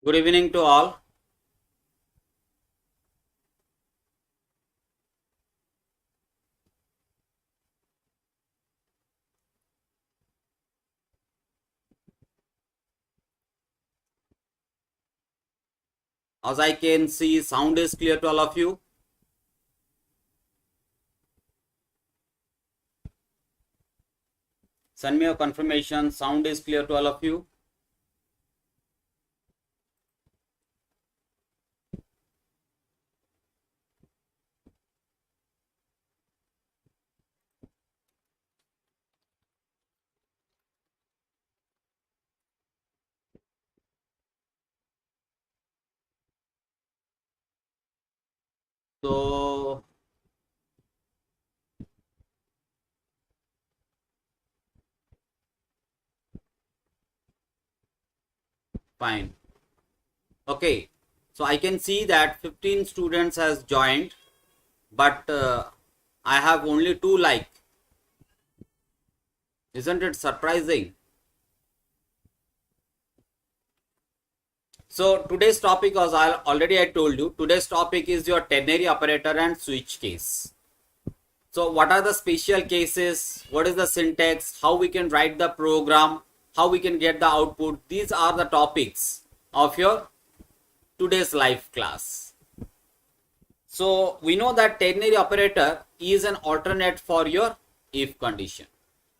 Good evening to all. As I can see, sound is clear to all of you. Send me a confirmation. Sound is clear to all of you. So, fine. Okay. So I can see that 15 students has joined, but I have only 2 like. Isn't it surprising? So today's topic, as I told you, today's topic is your ternary operator and switch case. So what are the special cases? What is the syntax? How we can write the program? How we can get the output? These are the topics of your today's live class. So we know that ternary operator is an alternate for your if condition.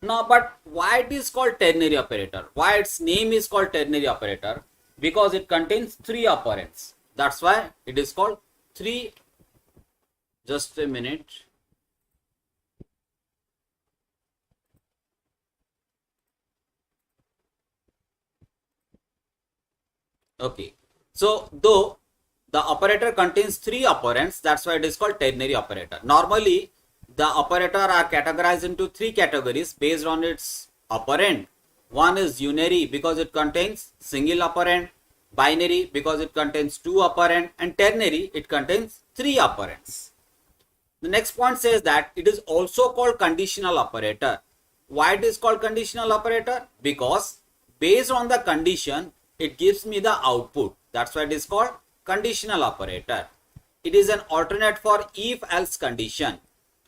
Now, but why it is called ternary operator? Why its name is called ternary operator? Because it contains 3 operands. That's why it is called 3. Just a minute. Okay. So though the operator contains 3 operands, that's why it is called ternary operator. Normally, the operator are categorized into 3 categories based on its operand. One is unary because it contains single operand, binary because it contains 2 operand, and ternary it contains 3 operands. The next point says that it is also called conditional operator. Why it is called conditional operator? Because based on the condition, it gives me the output. That's why it is called conditional operator. It is an alternate for if-else condition.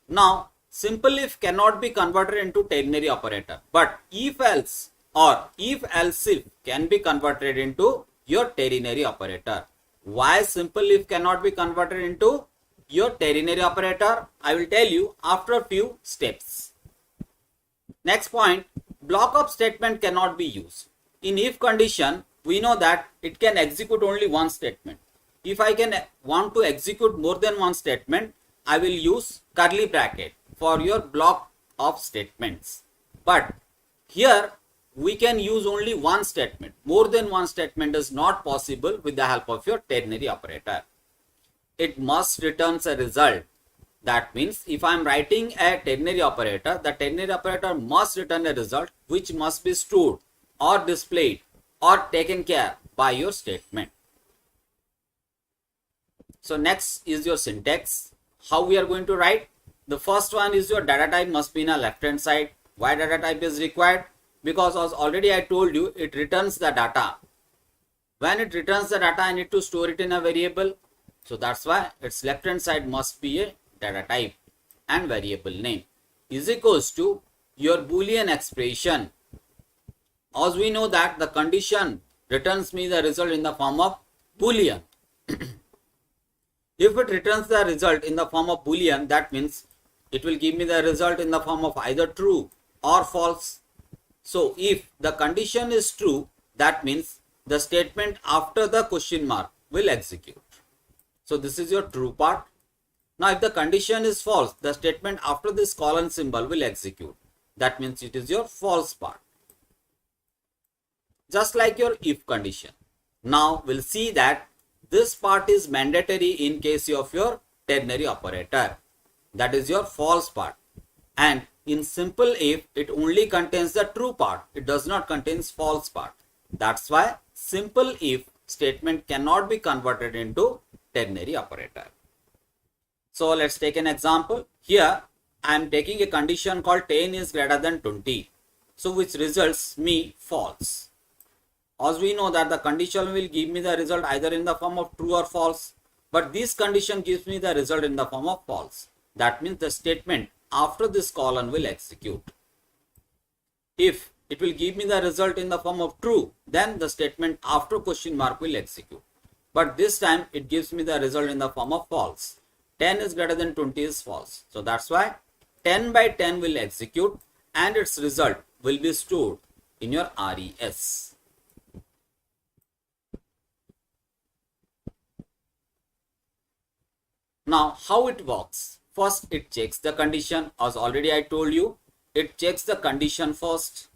Now, simple if cannot be converted into ternary operator, but if-else or if-else if can be converted into your ternary operator. Why simple if cannot be converted into your ternary operator? I will tell you after a few steps. Next point, block of statement cannot be used. In if condition, we know that it can execute only one statement. If I can want to execute more than one statement, I will use curly bracket for your block of statements. But here we can use only one statement. More than one statement is not possible with the help of your ternary operator. It must return a result. That means if I am writing a ternary operator, the ternary operator must return a result which must be stored or displayed or taken care by your statement. So next is your syntax. How we are going to write? The first one is your data type must be in a left hand side. Why data type is required? Because as already I told you, it returns the data. When it returns the data, I need to store it in a variable. So that's why its left hand side must be a data type, and variable name is equals to your Boolean expression. As we know that the condition returns me the result in the form of Boolean. If it returns the result in the form of Boolean, that means it will give me the result in the form of either true or false. So if the condition is true, that means the statement after the question mark will execute. So this is your true part. Now if the condition is false, the statement after this colon symbol will execute. That means it is your false part. Just like your if condition. Now we'll see that this part is mandatory in case of your ternary operator. That is your false part. And in simple if, it only contains the true part. It does not contain false part. That's why simple if statement cannot be converted into ternary operator. So let's take an example. Here I am taking a condition called 10 is greater than 20. So which results me false. As we know that the condition will give me the result either in the form of true or false, but this condition gives me the result in the form of false. That means the statement after this colon will execute. If it will give me the result in the form of true, then the statement after question mark will execute. But this time it gives me the result in the form of false. 10 is greater than 20 is false. So that's why 10 by 10 will execute and its result will be stored in your RES. Now how it works? First it checks the condition, as already I told you. It checks the condition first.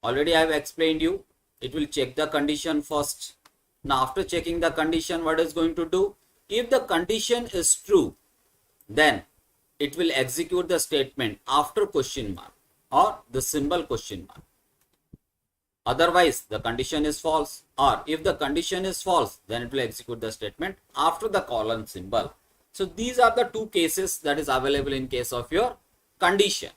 Already I have explained you. It will check the condition first. Now after checking the condition, what is going to do? If the condition is true, then it will execute the statement after question mark or the symbol question mark. Otherwise the condition is false, or if the condition is false, then it will execute the statement after the colon symbol. So these are the two cases that is available in case of your condition.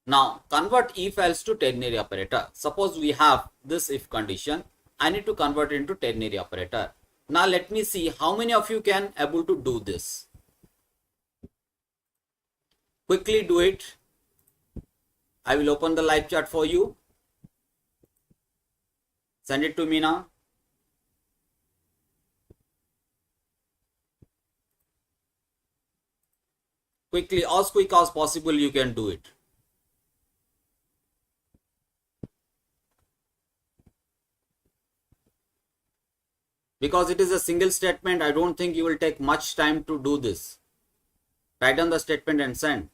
Now convert if else to ternary operator. Suppose we have this if condition, I need to convert it into ternary operator. Now let me see how many of you can able to do this. Quickly do it. I will open the live chat for you. Send it to me now. Quickly, as quick as possible you can do it. Because it is a single statement, I don't think you will take much time to do this. Write down the statement and send.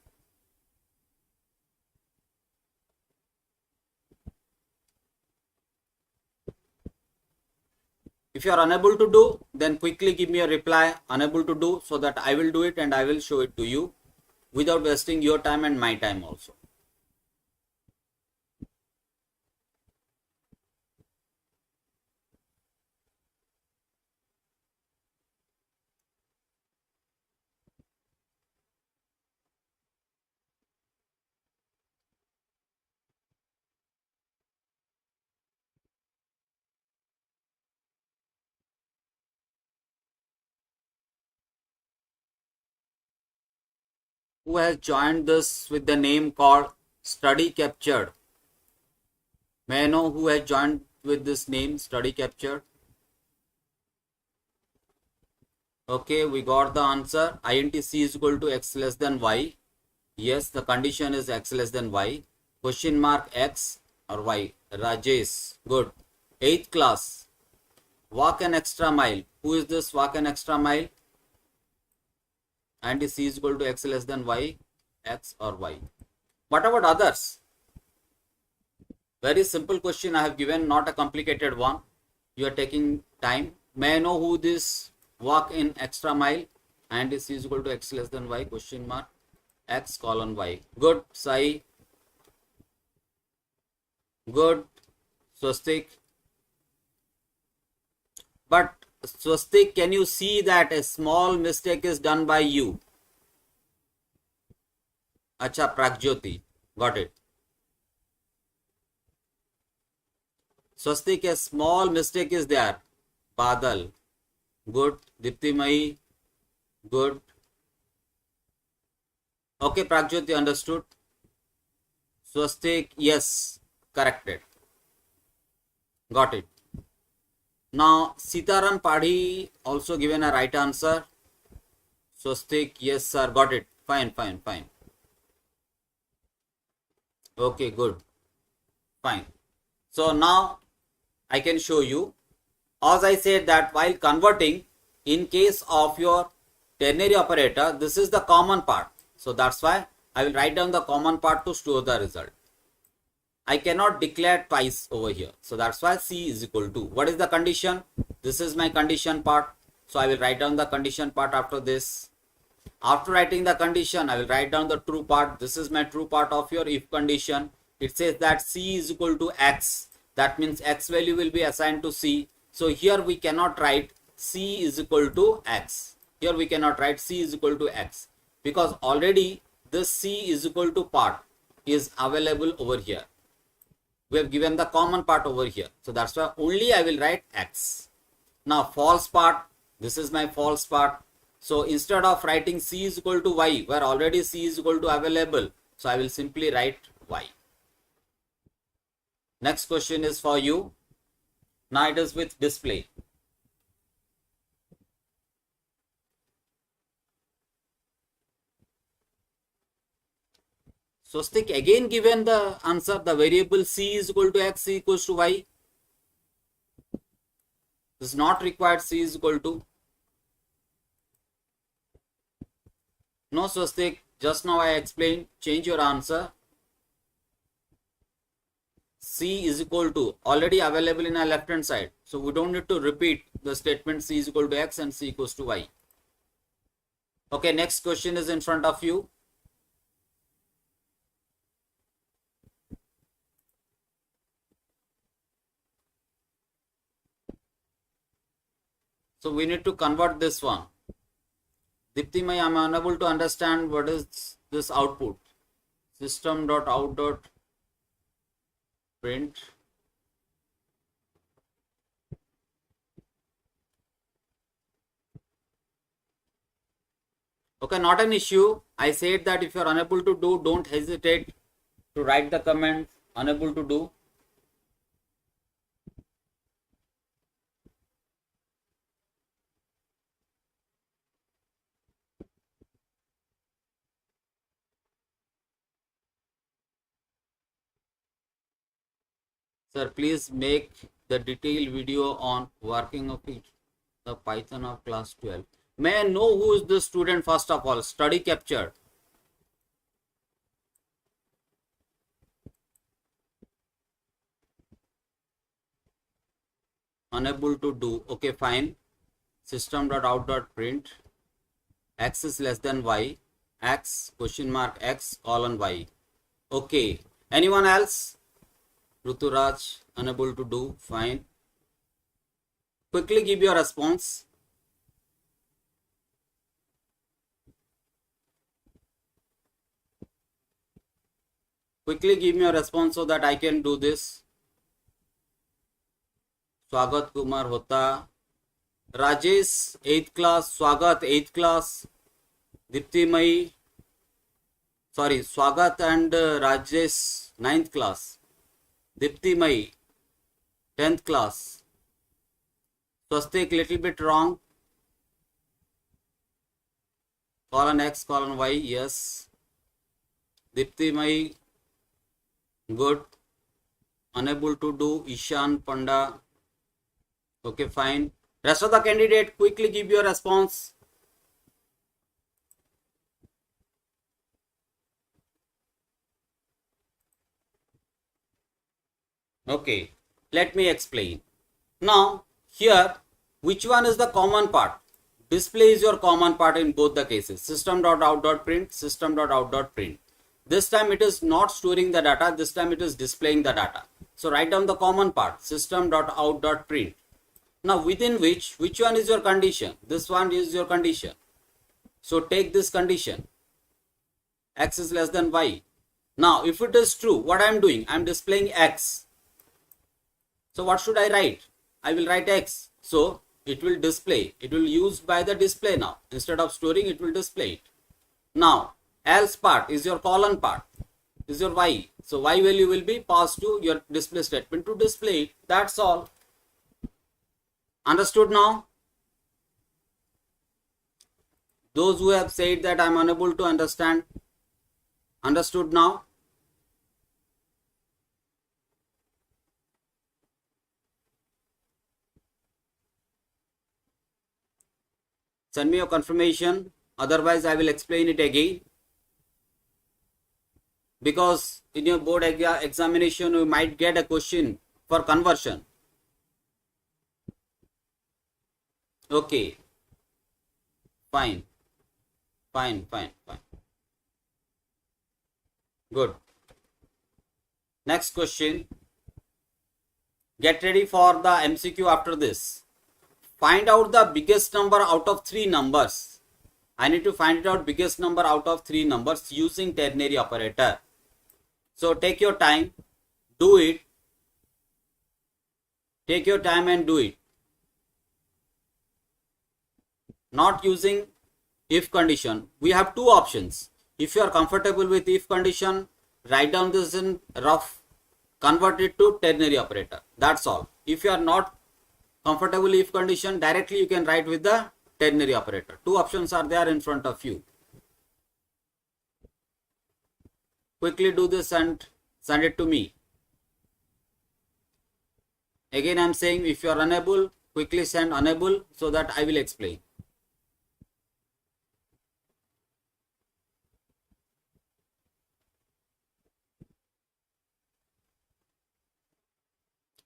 If you are unable to do, then quickly give me a reply, unable to do, so that I will do it and I will show it to you without wasting your time and my time also. Who has joined this with the name called study captured? May I know who has joined with this name study captured? Okay, we got the answer. int c is equal to x less than y. Yes, the condition is x less than y. Question mark x or y. Rajesh, good. 8th class. Walk an extra mile. Who is this walk an extra mile? And c is equal to x less than y, x or y. What about others? Very simple question I have given, not a complicated one. You are taking time. May I know who this walk in extra mile? And c is equal to x less than y, question mark, x colon y. Good, Sai. Good, Swastik. But Swastik, can you see that a small mistake is done by you? Acha, Pragjyoti, got it. Swastik, a small mistake is there. Badal, good. Diptimai, good. Okay, Pragjyoti, understood. Swastik, yes, corrected. Got it. Now, Sitaram Padhi also given a right answer. Swastik, yes sir, got it. Fine, fine, fine. Okay, good. Fine. So now I can show you. As I said that while converting, in case of your ternary operator, this is the common part. So that's why I will write down the common part to store the result. I cannot declare twice over here. So that's why C is equal to. What is the condition? This is my condition part. So I will write down the condition part after this. After writing the condition, I will write down the true part. This is my true part of your if condition. It says that C is equal to X. That means X value will be assigned to C. So here we cannot write C is equal to X. Here we cannot write C is equal to X. Because already this C is equal to part is available over here. We have given the common part over here. So that's why only I will write x. Now false part, this is my false part. So instead of writing c is equal to y, where already c is equal to available, so I will simply write y. Next question is for you. Now it is with display. So stick again given the answer, the variable c is equal to x, c equals to y. This is not required, c is equal to. No, Swastik, just now I explained, change your answer. C is equal to already available in our left hand side. So we don't need to repeat the statement c is equal to x and c equals to y. Okay, next question is in front of you. So we need to convert this one. Dipti, I am unable to understand what is this output. System.out.print. Okay, not an issue. I said that if you are unable to do, don't hesitate to write the comment, unable to do. Sir, please make the detailed video on working of it, the Python of class 12. May I know who is the student first of all? Study captured. Unable to do. Okay, fine. System.out.print. X is less than y. X question mark x colon y. Okay. Anyone else? Ruturaj, unable to do. Fine. Quickly give your response. Quickly give me a response so that I can do this. Swagat Kumar Hota. Rajesh, 8th class. Swagat, 8th class. Dipti Mai. Sorry, Swagat and Rajesh, 9th class. Dipti Mai, 10th class. Swastik, little bit wrong. Colon X, colon Y, yes. Dipti Mai, good. Unable to do. Ishan Panda. Okay, fine. Rest of the candidate, quickly give your response. Okay, let me explain. Now, here, which one is the common part? Display is your common part in both the cases. System.out.print, system.out.print. This time it is not storing the data, this time it is displaying the data. So write down the common part, system.out.print. Now within which one is your condition? This one is your condition. So take this condition, x is less than y. Now if it is true, what I am doing? I am displaying x. So what should I write? I will write x. So it will display. It will use by the display now. Instead of storing, it will display it. Now else part is your colon part, is your y. So y value will be passed to your display statement to display it. That's all. Understood now? Those who have said that I am unable to understand, understood now? Send me your confirmation, otherwise I will explain it again. Because in your board examination you might get a question for conversion. Okay, fine. Good. Next question. Get ready for the MCQ after this. Find out the biggest number out of 3 numbers. I need to find out biggest number out of 3 numbers using ternary operator. So take your time, do it, Take your time and do it. Not using if condition. We have two options. If you are comfortable with if condition, write down this in rough, convert it to ternary operator. That's all. If you are not comfortable if condition, directly you can write with the ternary operator. Two options are there in front of you. Quickly do this and send it to me. Again, I am saying if you are unable, quickly send unable so that I will explain.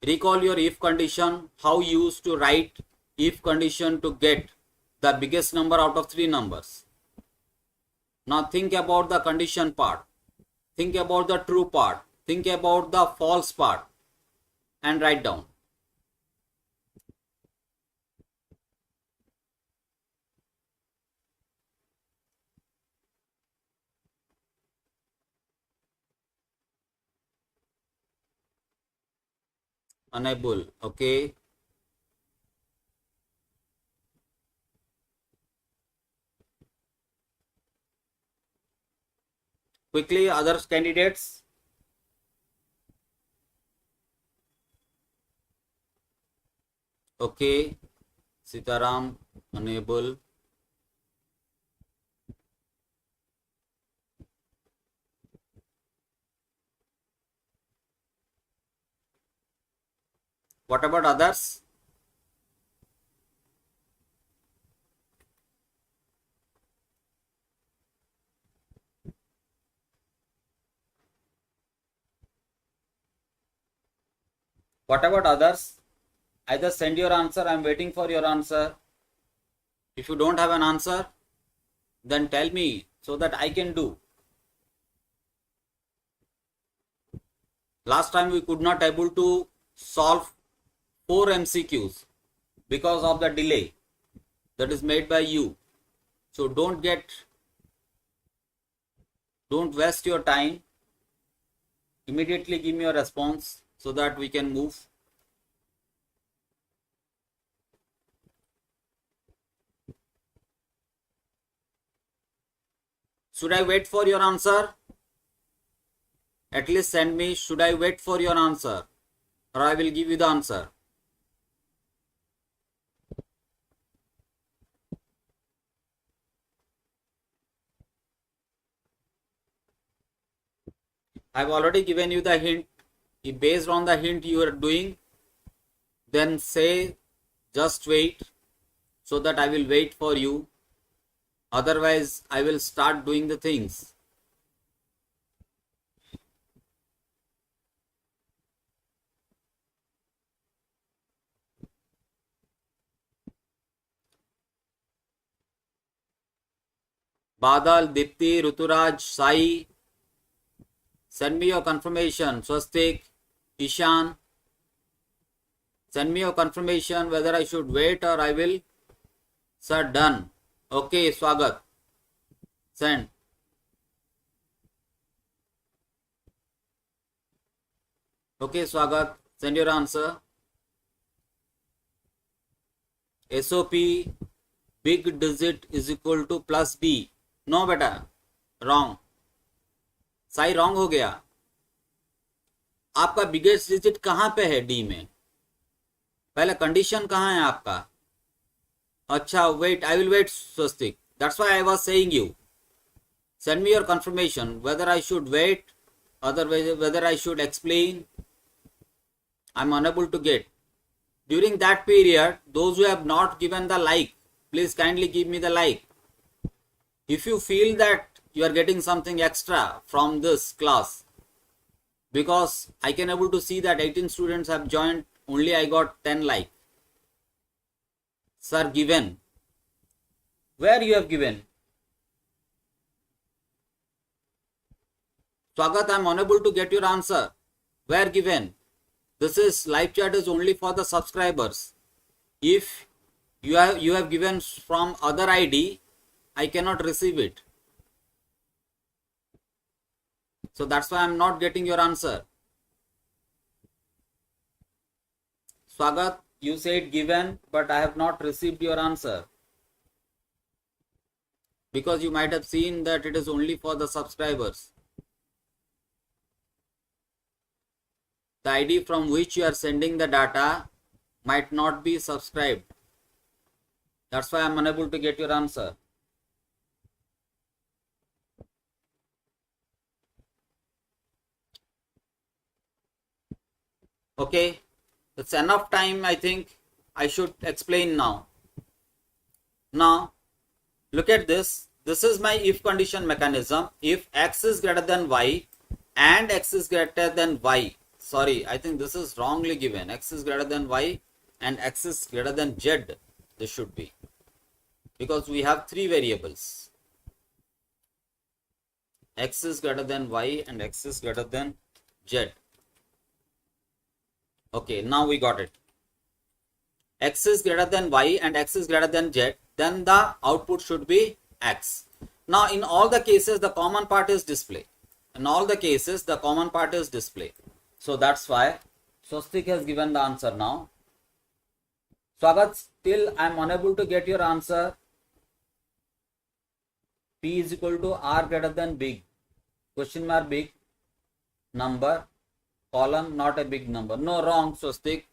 Recall your if condition, how you used to write if condition to get the biggest number out of three numbers. Now think about the condition part. Think about the true part. Think about the false part and write down. Unable. Okay. Quickly, other candidates. Okay. Sitaram, unable. What about others? What about others? Either send your answer, I am waiting for your answer. If you don't have an answer, then tell me so that I can do. Last time we could not able to solve 4 MCQs because of the delay that is made by you. So don't waste your time. Immediately give me your response so that we can move. Should I wait for your answer? At least send me, should I wait for your answer? Or I will give you the answer. I've already given you the hint. If based on the hint you are doing, then say just wait so that I will wait for you. Otherwise, I will start doing the things. Badal, Dipti, Ruturaj, Sai, send me your confirmation. Swastik, Ishan, send me your confirmation whether I should wait or I will. Sir, done. Okay, Swagat. Send. Okay, Swagat, send your answer. SOP, big digit is equal to plus B. No बेटा, wrong. Sai wrong हो गया. आपका biggest digit कहां पे है D में? पहले condition कहां है आपका? अच्छा wait, I will wait Swastik. That's why I was saying you send me your confirmation whether I should wait, otherwise whether I should explain. I'm unable to get. During that period, those who have not given the like, please kindly give me the like. If you feel that you are getting something extra from this class, because I can able to see that 18 students have joined, only I got 10 like. Sir, given. Where you have given? Swagat, I am unable to get your answer. Where given? This is live chat is only for the subscribers. If you have given from other ID, I cannot receive it. So that's why I am not getting your answer. Swagat, you said given, but I have not received your answer. Because you might have seen that it is only for the subscribers. The ID from which you are sending the data might not be subscribed. That's why I am unable to get your answer. Okay, it's enough time. I think I should explain now. Now, look at this. This is my if condition mechanism. If x is greater than y and x is greater than y. Sorry, I think this is wrongly given. X is greater than y and x is greater than z. This should be. Because we have three variables. X is greater than y and x is greater than z. Okay, now we got it. X is greater than y and x is greater than z, then the output should be x. Now in all the cases the common part is display. In all the cases the common part is display. So that's why Swastik has given the answer now. Swagat, still I am unable to get your answer. P is equal to R greater than big. Question mark big number. Column not a big number. No, wrong Swastik.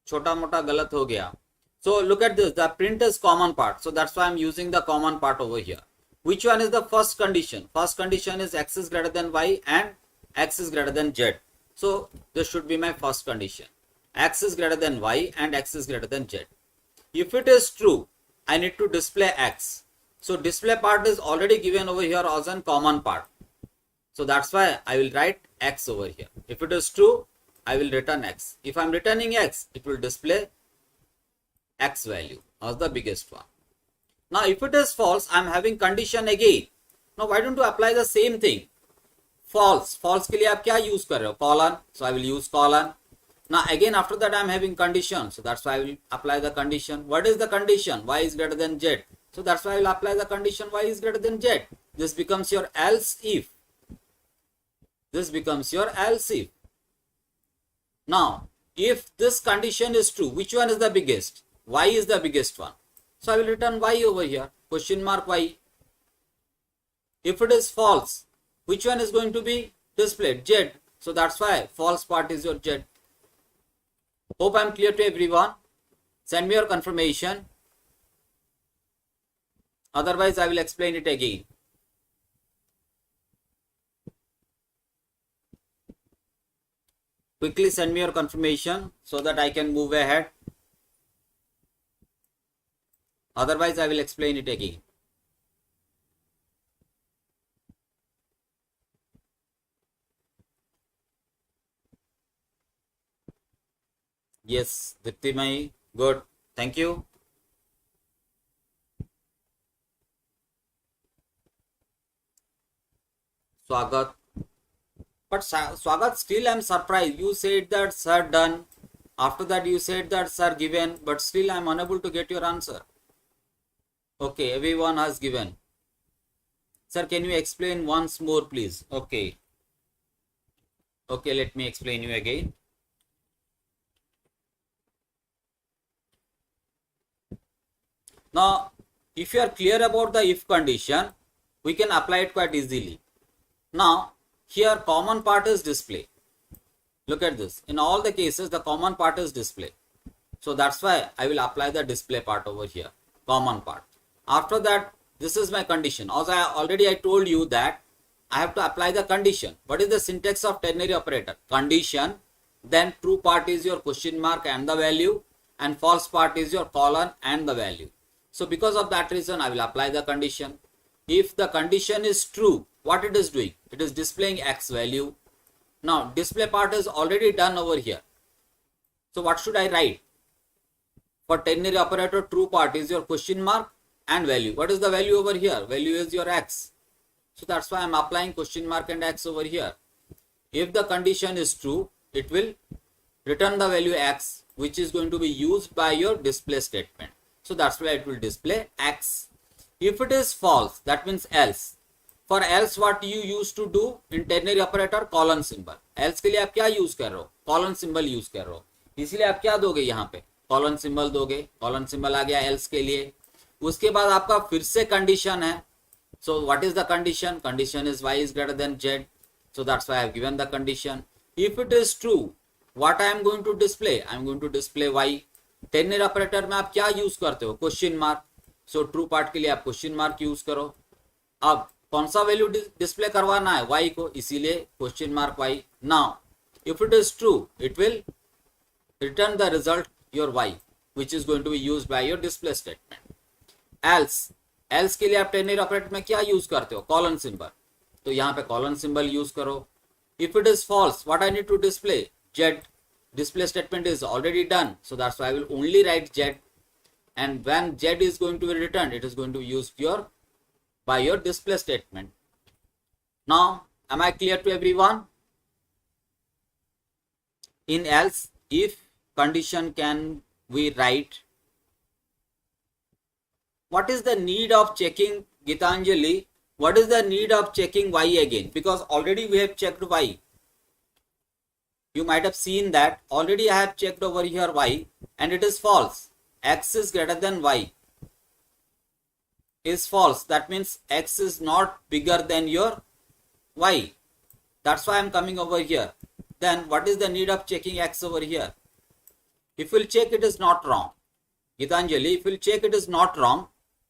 Chota mota galat ho gaya. So look at this. The print is common part. So that's why I'm using the common part over here. Which one is the first condition? First condition is x is greater than y and x is greater than z. So this should be my first condition. X is greater than y and x is greater than z. If it is true, I need to display x. So display part is already given over here as a common part. So that's why I will write x over here. If it is true, I will return x. If I am returning x, it will display x value as the biggest one. Now if it is false, I am having condition again. Now why don't you apply the same thing? False. False के लिए आप क्या use कर रहे हो? Colon. So I will use colon. Now again after that I am having condition. So that's why I will apply the condition. What is the condition? Y is greater than z. So that's why I will apply the condition y is greater than z. This becomes your else if. This becomes your else if. Now, if this condition is true, which one is the biggest? Y is the biggest one. So I will return y over here. Question mark y. If it is false, which one is going to be displayed? Z. So that's why false part is your Z. Hope I am clear to everyone. Send me your confirmation. Otherwise, I will explain it again. Quickly send me your confirmation so that I can move ahead. Otherwise, I will explain it again. Yes, Diptimai, good. Thank you. Swagat. But Swagat, still I am surprised. You said that sir done. After that you said that sir given. But still I am unable to get your answer. Okay, everyone has given. Sir, can you explain once more please? Okay. Okay, let me explain you again. Now, if you are clear about the if condition, we can apply it quite easily. Now, here common part is display. Look at this. In all the cases, the common part is display. So that's why I will apply the display part over here. Common part. After that, this is my condition. Also, I told you that I have to apply the condition. What is the syntax of ternary operator? Condition. Then true part is your question mark and the value. And false part is your colon and the value. So because of that reason, I will apply the condition. If the condition is true, what it is doing? It is displaying x value. Now display part is already done over here. So what should I write? For ternary operator, true part is your question mark and value. What is the value over here? Value is your x. So that's why I am applying question mark and x over here. If the condition is true, it will return the value x, which is going to be used by your display statement. So that's why it will display x. If it is false, that means else. For else, what you used to do in ternary operator? Colon symbol. Else के लिए आप क्या use कर रहे हो? Colon symbol use कर रहे हो. इसलिए आप क्या दोगे, यहाँ पे कॉलन सिंबल दोगे, कॉलन सिंबल आ गया एल्स के लिए। उसके बाद आपका फिर से कंडीशन है, सो what is the condition, condition is y is greater than z, so that's why I have given the condition. If it is true, what I am going to display, I am going to display y. Ternary operator में आप क्या use करते हो, question mark, so true part के लिए आप question mark use करो। अब कौन सा वैल्यू डिस्प्ले करवाना है, y को, इसीलिए question mark y। Now if it is true, it will return the result your y which is going to be used by your display statement. else के लिए आप टेर्नरी ऑपरेटर में क्या यूज करते हो, कॉलन सिंबल, तो यहाँ पे कॉलन सिंबल यूज करो। If it is false, what I need to display, z, display statement is already done, so that's why I will only write z, and when z is going to be returned, it is going to be used by your display statement. Now am I clear to everyone? In else, if condition, can we write, what is the need of checking, Gitanjali, what is the need of checking y again, because already we have checked y. You might have seen that already I have checked over here y and it is false, x is greater than y is false, that means x is not bigger than your y, that's why I am coming over here. Then what is the need of checking x over here? If we'll check, it is not wrong, Gitanjali, if we'll check, it is not wrong,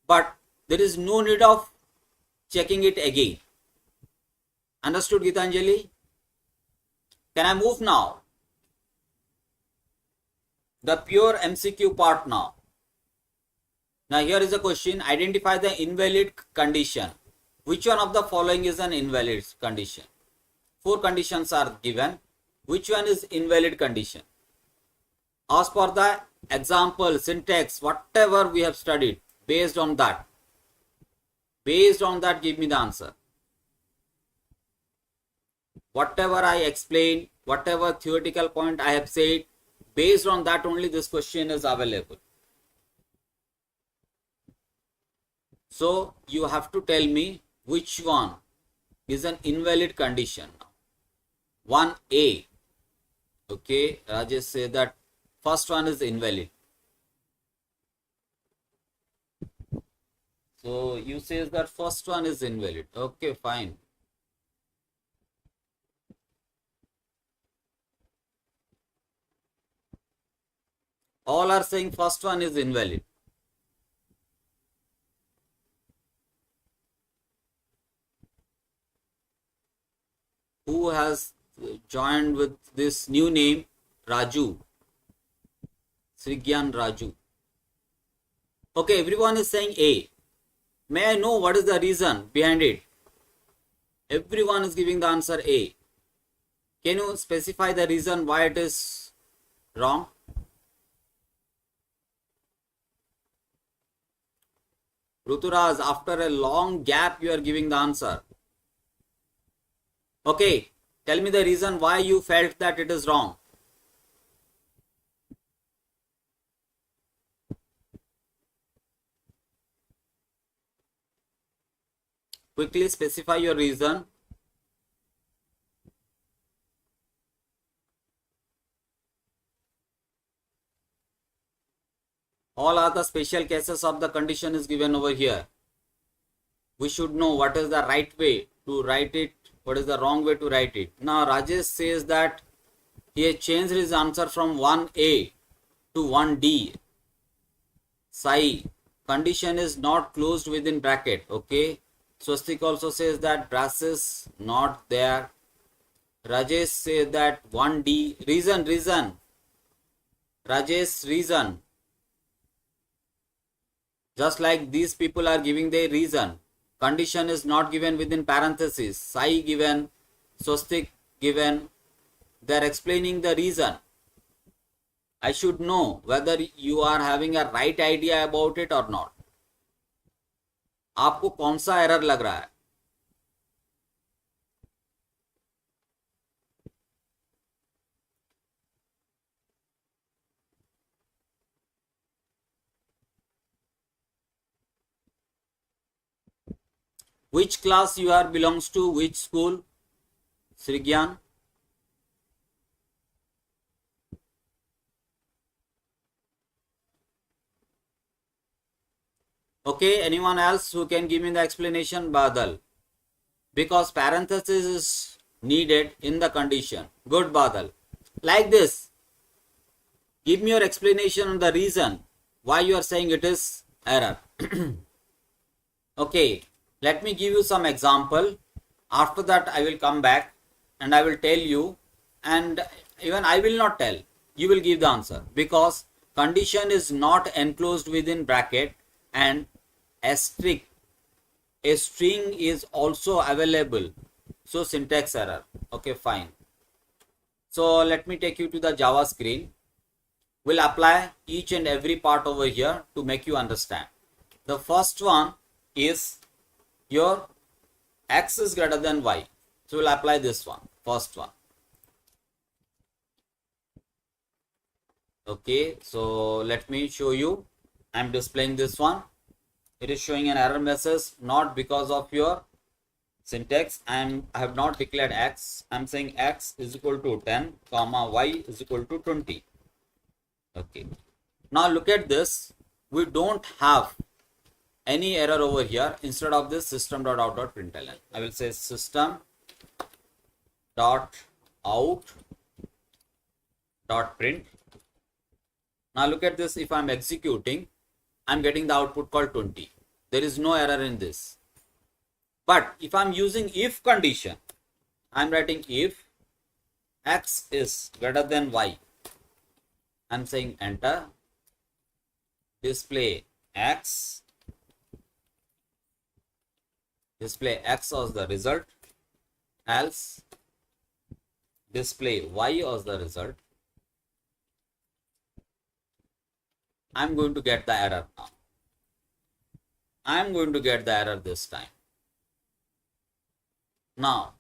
but there is no need of checking it again. Understood, Gitanjali? Can I move now? The pure MCQ part now. Now here is a question, identify the invalid condition. Which one of the following is an invalid condition? 4 conditions are given. Which one is invalid condition? As per the example, syntax, whatever we have studied, based on that, give me the answer. Whatever I explained, whatever theoretical point I have said, based on that only this question is available. So you have to tell me which one is an invalid condition. 1A. Okay, Rajesh said that first one is invalid. So you say that first one is invalid. Okay, fine. All are saying first one is invalid. Who has joined with this new name? Raju. Srigyan Raju. Okay, everyone is saying A. May I know what is the reason behind it? Everyone is giving the answer A. Can you specify the reason why it is wrong? Ruturaj, after a long gap you are giving the answer. Okay, tell me the reason why you felt that it is wrong. Quickly specify your reason. All are the special cases of the condition is given over here. We should know what is the right way to write it, what is the wrong way to write it. Now Rajesh says that he has changed his answer from 1A to 1D. Sai, condition is not closed within bracket. Okay. Swastik also says that braces not there. Rajesh says that 1D. Reason. Rajesh, reason. Just like these people are giving their reason. Condition is not given within parentheses. Sai given, Swastik given. They are explaining the reason. I should know whether you are having a right idea about it or not. आपको कौन सा error लग रहा है? Which class you are belongs to? Which school? Srigyan. Okay, anyone else who can give me the explanation? Badal. Because parenthesis is needed in the condition. Good, Badal. Like this. Give me your explanation on the reason why you are saying it is error. Okay, let me give you some example. After that, I will come back and I will tell you, and even I will not tell. You will give the answer because condition is not enclosed within bracket and asterisk. A string is also available. So syntax error. Okay, fine. So let me take you to the Java screen. We'll apply each and every part over here to make you understand. The first one is your x is greater than y. So we'll apply this one, first one. Okay, so let me show you. I'm displaying this one. It is showing an error message, not because of your syntax. I have not declared x. I'm saying x is equal to 10, comma y is equal to 20. Okay. Now look at this. We don't have any error over here. Instead of this, system.out.println. I will say system.out.print. Now look at this. If I'm executing, I'm getting the output called 20. There is no error in this. But if I'm using if condition, I'm writing if x is greater than y. I'm saying enter, display x as the result, else display y as the result. I'm going to get the error now. I'm going to get the error this time. Now,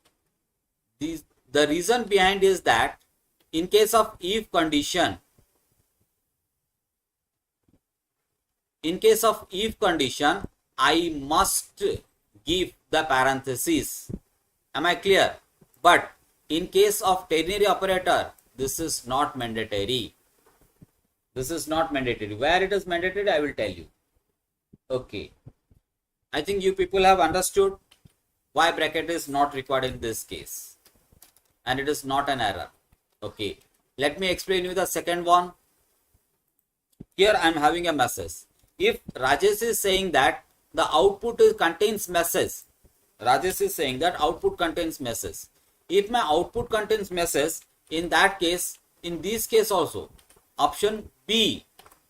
the reason behind is that in case of if condition, I must give the parentheses. Am I clear? But in case of ternary operator, this is not mandatory. Where it is mandatory, I will tell you. Okay. I think you people have understood why bracket is not required in this case. And it is not an error. Okay. Let me explain you the second one. Here I am having a message. If Rajesh is saying that the output contains message. Rajesh is saying that output contains message. If my output contains message, in that case, in this case also, option B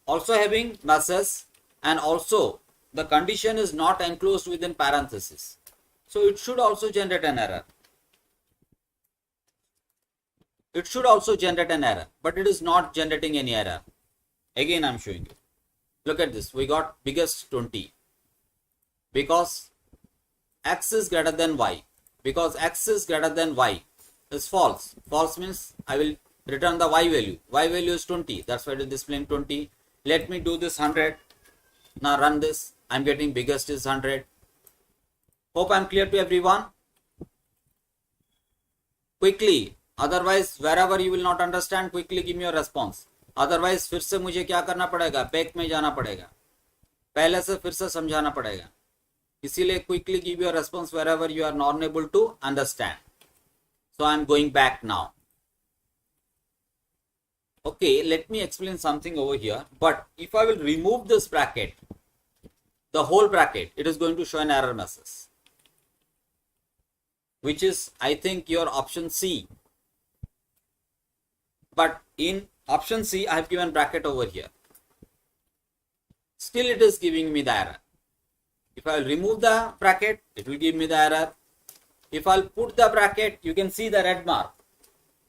also having message and also the condition is not enclosed within parenthesis. So it should also generate an error. But it is not generating any error. Again, I'm showing you. Look at this. We got biggest 20 because x is greater than y. Because x is greater than y is false. False means I will return the y value. Y value is 20. That's why it is displaying 20. Let me do this 100. Now run this. I'm getting biggest is 100. Hope I'm clear to everyone. Quickly. Otherwise, wherever you will not understand, quickly give me your response. Otherwise फिर से मुझे क्या करना पड़ेगा, back में जाना पड़ेगा, पहले से फिर से समझाना पड़ेगा. इसीलिए quickly give your response wherever you are not able to understand. So I am going back now. Okay, let me explain something over here. But if I will remove this bracket, the whole bracket, it is going to show an error message, which is, I think, your option C. But in option C, I have given bracket over here. Still, it is giving me the error. If I will remove the bracket, it will give me the error. If I'll put the bracket, you can see the red mark.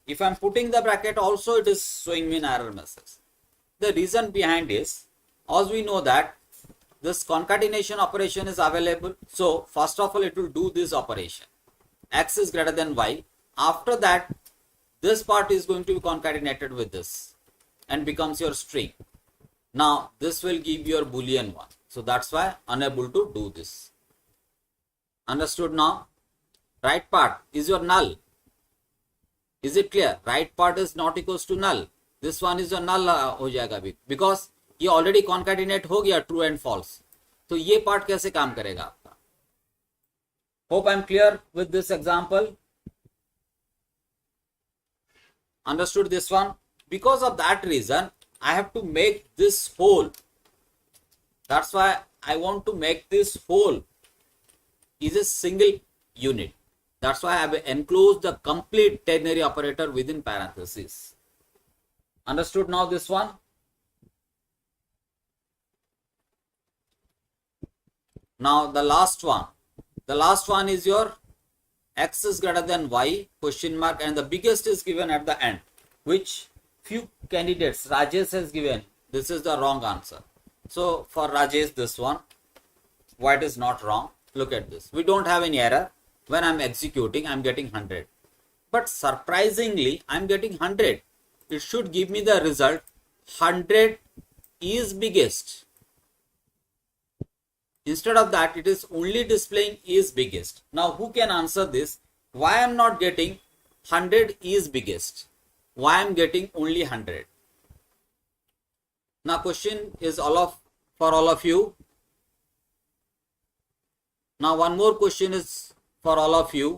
If I'm putting the bracket also, it is showing me an error message. The reason behind is, as we know that this concatenation operation is available. So first of all, it will do this operation. X is greater than Y. After that, this part is going to be concatenated with this and becomes your string. Now this will give your Boolean one. So that's why unable to do this. Understood now? Right part is your null. Is it clear? Right part is not equals to null. This one is a null हो जाएगा भी, because ये already concatenate हो गया true and false. तो ये part कैसे काम करेगा आपका? Hope I am clear with this example. Understood this one? Because of that reason, I have to make this whole. That's why I want to make this whole is a single unit. That's why I have enclosed the complete ternary operator within parentheses. Understood now this one? Now the last one. The last one is your x is greater than y question mark, and the biggest is given at the end, which few candidates Rajesh has given. This is the wrong answer. So for Rajesh, this one, why it is not wrong? Look at this. We don't have any error. When I'm executing, I'm getting 100. But surprisingly, I'm getting 100. It should give me the result 100 is biggest. Instead of that, it is only displaying is biggest. Now, who can answer this? Why I am not getting 100 is biggest? Why I am getting only 100? Now, question is for all of you. Now, one more question is for all of you.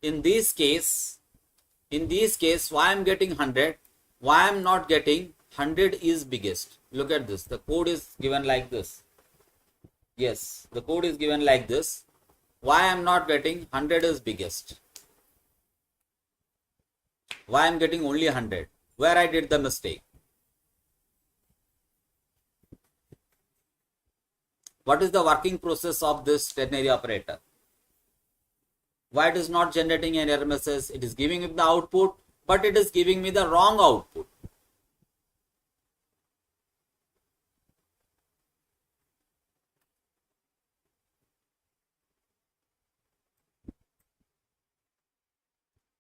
In this case, why I am getting 100? Why I am not getting 100 is biggest? Look at this. The code is given like this. Yes, the code is given like this. Why I am not getting 100 is biggest? Why I am getting only 100? Where I did the mistake? What is the working process of this ternary operator? Why it is not generating an error message? It is giving me the output, but it is giving me the wrong output.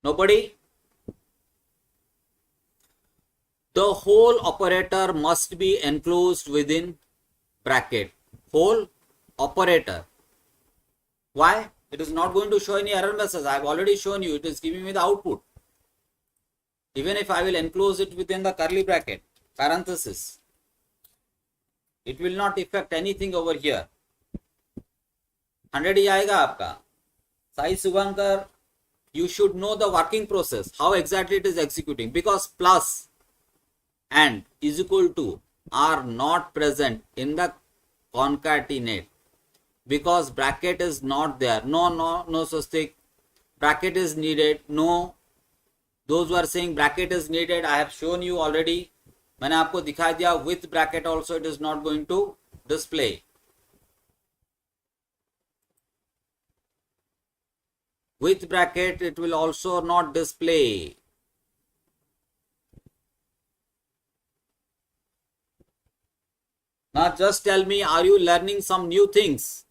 Nobody? The whole operator must be enclosed within bracket. Whole operator. Why? It is not going to show any error message. I have already shown you. It is giving me the output. Even if I will enclose it within the curly bracket, parenthesis, it will not affect anything over here. 100 ही आएगा आपका. Sai Subhankar, you should know the working process, how exactly it is executing, because plus and is equal to are not present in the concatenate because bracket is not there. No Swastik, bracket is needed. No, those who are saying bracket is needed, I have shown you already. मैंने आपको दिखा दिया, with bracket also it is not going to display. With bracket, it will also not display. Now just tell me, are you learning some new things?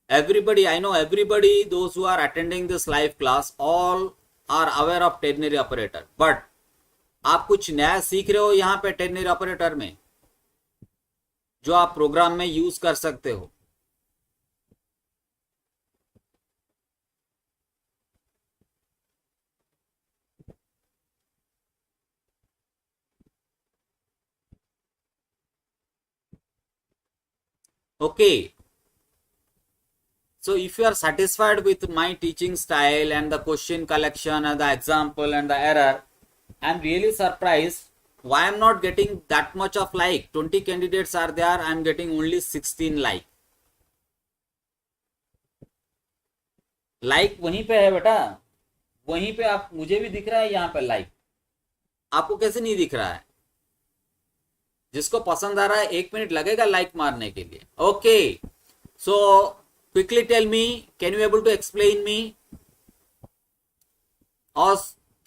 Everybody, I know everybody, those who are attending this live class, all are aware of ternary operator. But आप कुछ नया सीख रहे हो यहाँ पे ternary operator में, जो आप प्रोग्राम में यूज कर सकते हो. Okay, so if you are satisfied with my teaching style and the question collection and the example and the error, I am really surprised why I am not getting that much of like. 20 candidates are there, I am getting only 16 like. Like वहीं पे है बेटा, वहीं पे आप, मुझे भी दिख रहा है यहाँ पे like. आपको कैसे नहीं दिख रहा है? जिसको पसंद आ रहा है 1 मिनट लगेगा लाइक मारने के लिए. Okay, so quickly tell me, can you able to explain me? और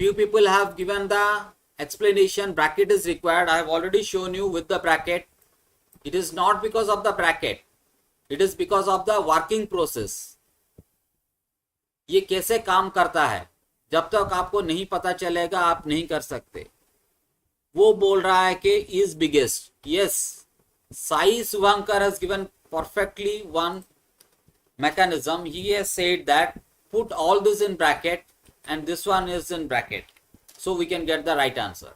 few people have given the explanation. Bracket is required. I have already shown you with the bracket. It is not because of the bracket, it is because of the working process. ये कैसे काम करता है, जब तक आपको नहीं पता चलेगा आप नहीं कर सकते. वो बोल रहा है कि is biggest. Yes, Sai Subhankar has given perfectly one mechanism. He has said that put all this in bracket and this one is in bracket, so we can get the right answer.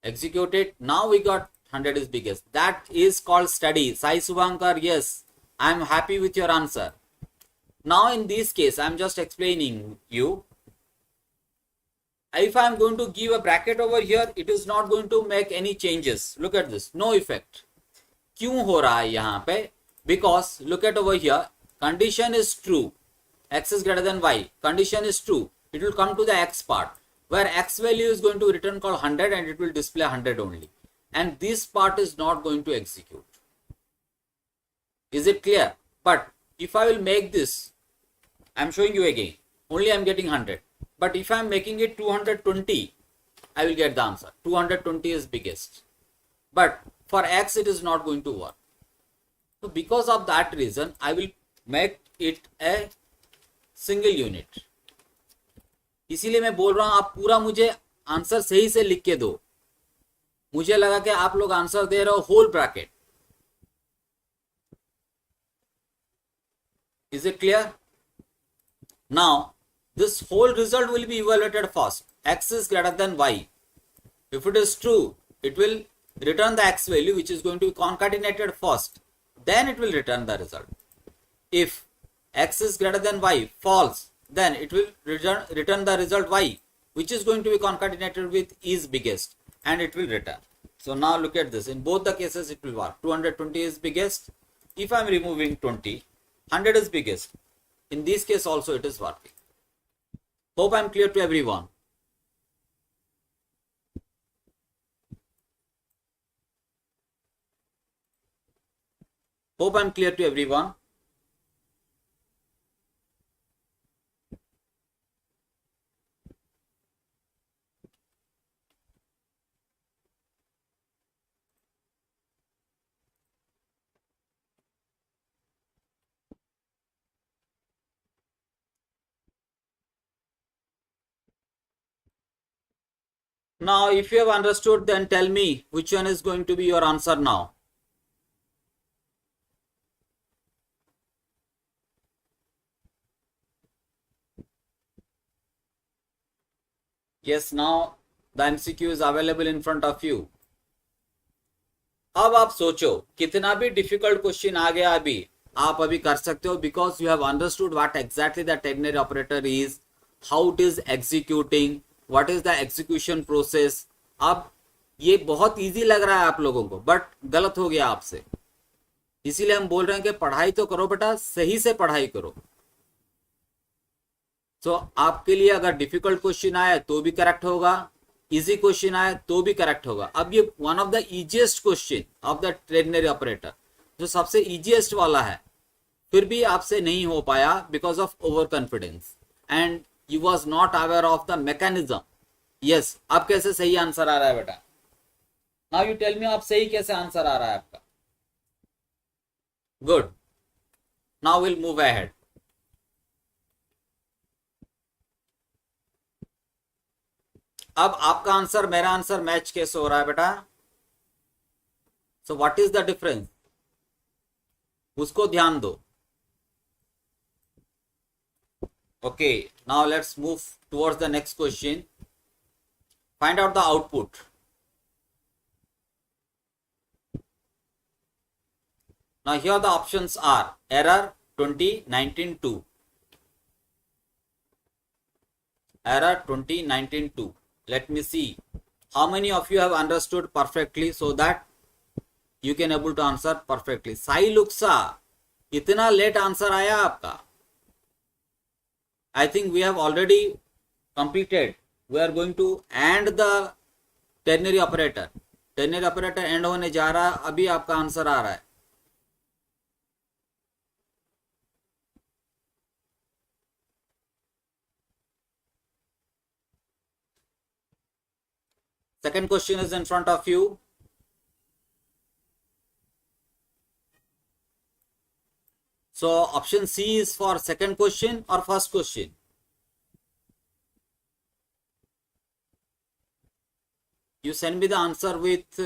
Execute it. Now we got 100 is biggest. That is called study. Sai Subhankar, yes, I am happy with your answer. Now in this case, I am just explaining you. If I am going to give a bracket over here, it is not going to make any changes. Look at this, no effect. क्यों हो रहा है यहाँ पे? Because look at over here, condition is true. X is greater than y. Condition is true. It will come to the x part, where x value is going to return called 100 and it will display 100 only. And this part is not going to execute. Is it clear? But if I will make this, I am showing you again, only I am getting 100. But if I am making it 220, I will get the answer. 220 is biggest. But for x it is not going to work. So because of that reason, I will make it a single unit. इसीलिए मैं बोल रहा हूं आप पूरा मुझे answer सही से लिख के दो. मुझे लगा कि आप लोग आंसर दे रहे हो whole bracket. Is it clear? Now this whole result will be evaluated first. X is greater than y. If it is true, it will return the x value which is going to be concatenated first. Then it will return the result. If x is greater than y, false, then it will return the result y, which is going to be concatenated with is biggest, and it will return. So now look at this. In both the cases it will work. 220 is biggest. If I am removing 20, 100 is biggest. In this case also it is working. Hope I am clear to everyone. Hope I am clear to everyone. Now if you have understood, then tell me which one is going to be your answer now. Yes, now the MCQ is available in front of you. अब आप सोचो कितना भी difficult question आ गया अभी आप अभी कर सकते हो, because you have understood what exactly the ternary operator is, how it is executing, what is the execution process. अब ये बहुत इजी लग रहा है आप लोगों को, बट गलत हो गया आपसे. इसीलिए हम बोल रहे हैं कि पढ़ाई तो करो बेटा, सही से पढ़ाई करो. तो आपके लिए अगर डिफिकल्ट क्वेश्चन आए तो भी करेक्ट होगा, इजी क्वेश्चन आए तो भी करेक्ट होगा. अब ये one of the easiest question of the ternary operator, जो सबसे इजीएस्ट वाला है, फिर भी आपसे नहीं हो पाया because of over confidence and you was not aware of the mechanism. Yes, अब कैसे सही आंसर आ रहा है बेटा? नाउ यू टेल मी, आप सही कैसे आंसर आ रहा है आपका? Good. Now will move ahead. अब आपका आंसर मेरा आंसर मैच कैसे हो रहा है बेटा? So what is the difference, उसको ध्यान दो. Okay, now let's move towards the next question. Find out the output. Now here the options are error 2019-2, error 2019-2. Let me see how many of you have understood perfectly so that you can able to answer perfectly. Sai लुक्सा, इतना late answer आया आपका? I think we have already completed. We are going to end the ternary operator. Ternary operator end होने जा रहा है, अभी आपका आंसर आ रहा है. Second question is in front of you. So option C is for second question or first question? You send me the answer with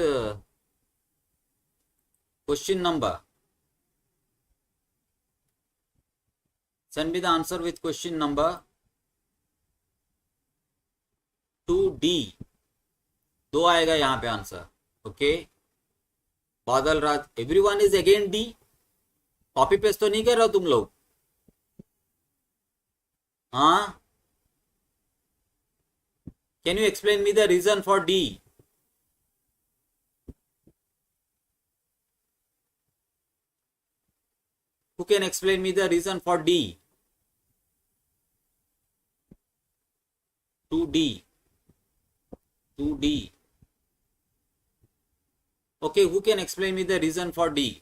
question number. Send me the answer with question number 2D. 2 आएगा यहाँ पे answer. Okay, Badal Raj, everyone is again D. Copy paste तो नहीं कर रहे हो तुम लोग? हाँ, can you explain me the reason for D? Who can explain me the reason for D? 2D. 2D. Okay, who can explain me the reason for D?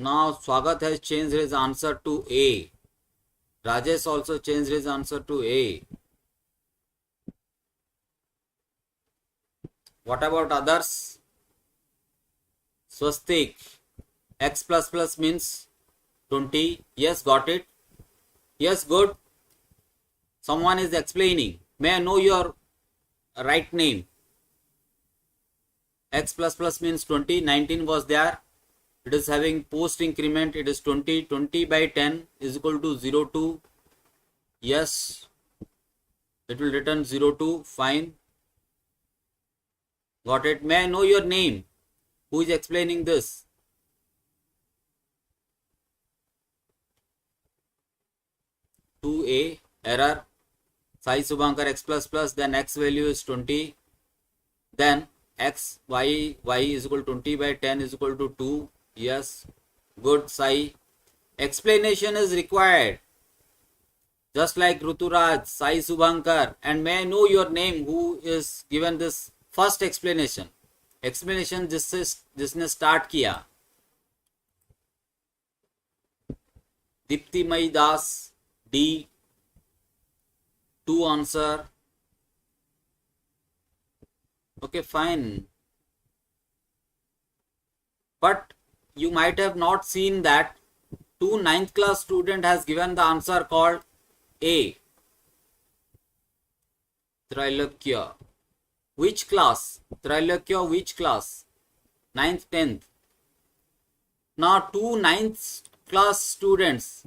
Now Swagat has changed his answer to A. Rajesh also changed his answer to A. What about others? Swastik. X plus plus means 20. Yes, got it. Yes, good. Someone is explaining. May I know your right name? X plus plus means 20. 19 was there. It is having post increment. It is 20. 20 by 10 is equal to 0.2. Yes. It will return 0.2. Fine. Got it. May I know your name? Who is explaining this? To A. Error. Sai Subhankar X plus plus. Then X value is 20. Then X Y is equal to 20 by 10 is equal to 2. Yes, good. Sai. Explanation is required. Just like Ruturaj, Sai Subhankar, and may I know your name? Who is given this first explanation? Explanation जिसने start किया. Diptimai Das, D. 2 answer. Okay, fine. But you might have not seen that 2 9th class student has given the answer called A. Trailakya. Which class? Trailakya, which class? 9th, 10th. Now 2 9th class students.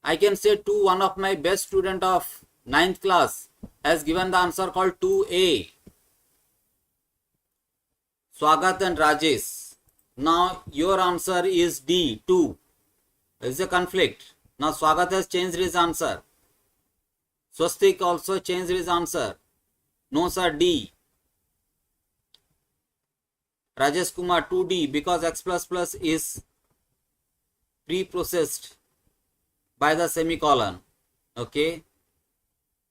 I can say one of my best student of 9th class has given the answer called 2A. Swagat and Rajesh. Now your answer is D, 2. There is a conflict. Now Swagat has changed his answer. Swastik also changed his answer. No sir, D. Rajesh Kumar, 2D, because X plus plus is pre-processed by the semicolon. Okay.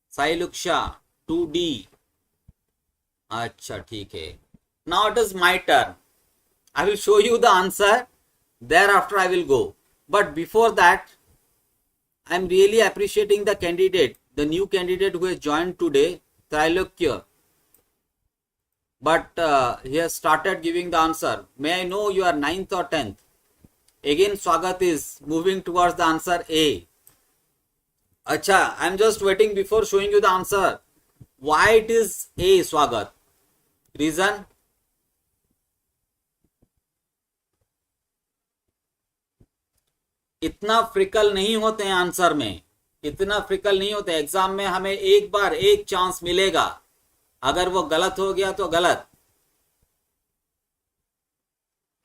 Sai Luksha, 2D. Acha, theek hai. Now it is my turn. I will show you the answer. Thereafter I will go. But before that, I am really appreciating the candidate, the new candidate who has joined today, Trailokya. But he has started giving the answer. May I know you are 9th or 10th? Again Swagat is moving towards the answer A. Acha, I am just waiting before showing you the answer. Why it is A, Swagat? Reason? इतना fickle नहीं होते हैं answer में, इतना fickle नहीं होते. Exam में हमें एक बार एक चांस मिलेगा. अगर वो गलत हो गया तो गलत.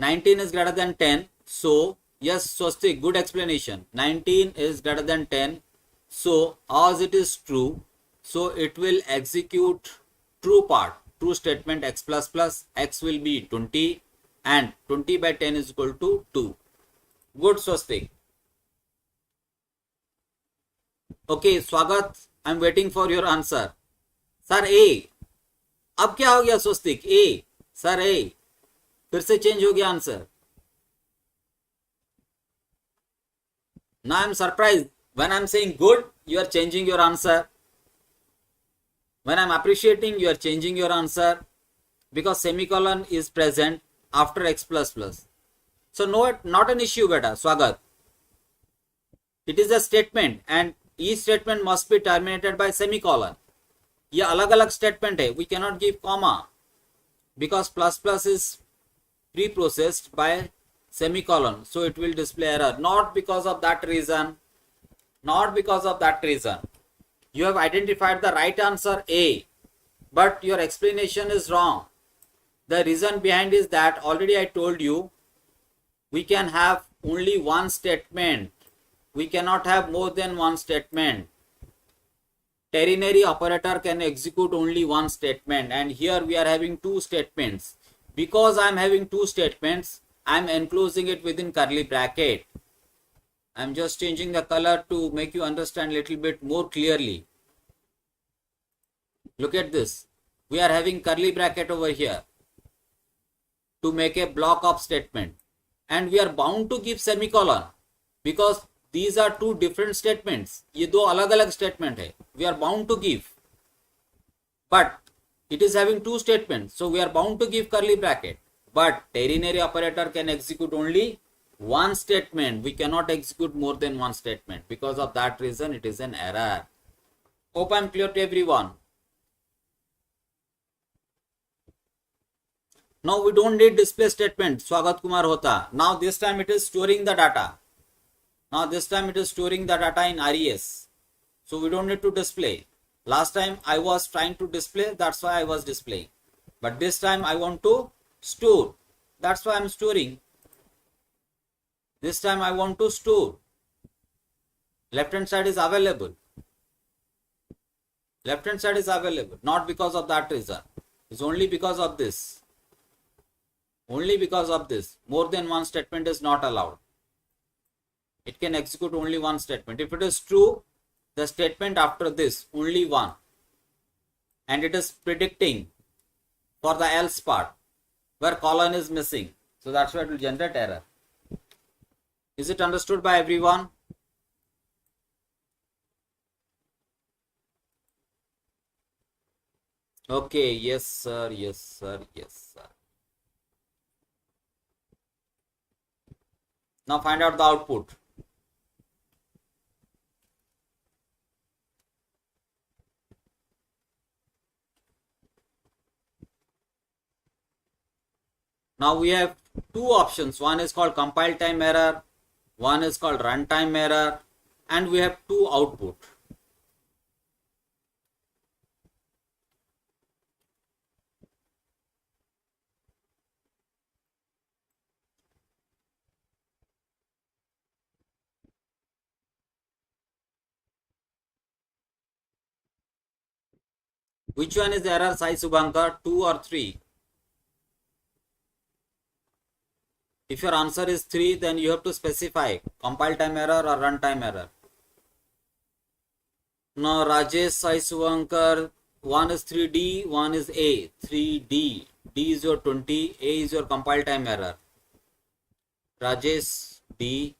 19 is greater than 10. So yes, Swastik, good explanation. 19 is greater than 10. So as it is true, so it will execute true part, true statement. X plus plus, X will be 20 and 20 by 10 is equal to 2. Good, Swastik. Okay, Swagat, I am waiting for your answer. Sir, A. अब क्या हो गया स्वस्तिक? A. Sir, A. फिर से change हो गया answer. Now I am surprised. When I am saying good, you are changing your answer. When I am appreciating, you are changing your answer. Because semicolon is present after X plus plus. So no, not an issue, beta, Swagat. It is a statement and each statement must be terminated by semicolon. ये अलग अलग statement है. We cannot give comma because plus plus is pre-processed by semicolon, so it will display error. Not because of that reason. Not because of that reason. You have identified the right answer A, but your explanation is wrong. The reason behind is that already I told you we can have only one statement. We cannot have more than one statement. Ternary operator can execute only one statement, and here we are having two statements. Because I am having two statements, I am enclosing it within curly bracket. I am just changing the color to make you understand a little bit more clearly. Look at this. We are having curly bracket over here to make a block of statement, and we are bound to give semicolon because these are two different statements. ये दो अलग-अलग statement है. We are bound to give, but it is having two statements, so we are bound to give curly bracket. But ternary operator can execute only one statement. We cannot execute more than one statement. Because of that reason, it is an error. Hope I am clear to everyone. Now we don't need display statement. Swagat Kumar Hota. Now this time it is storing the data. Now this time it is storing the data in RES. So we don't need to display. Last time I was trying to display, that's why I was displaying. But this time I want to store. That's why I am storing. This time I want to store. Left hand side is available. Left hand side is available. Not because of that reason. It's only because of this. Only because of this. More than one statement is not allowed. It can execute only one statement. If it is true, the statement after this, only one. And it is predicting for the else part, where colon is missing. So that's why it will generate error. Is it understood by everyone? Okay, yes sir, yes sir, yes sir. Now find out the output. Now we have two options. One is called compile time error, one is called runtime error, and we have two output. Which one is the error, Sai Subhankar? 2 or 3? If your answer is 3, then you have to specify compile time error or runtime error. Now Rajesh, Sai Subhankar, one is 3D, one is A. 3D. D is your 20, A is your compile time error. Rajesh, D.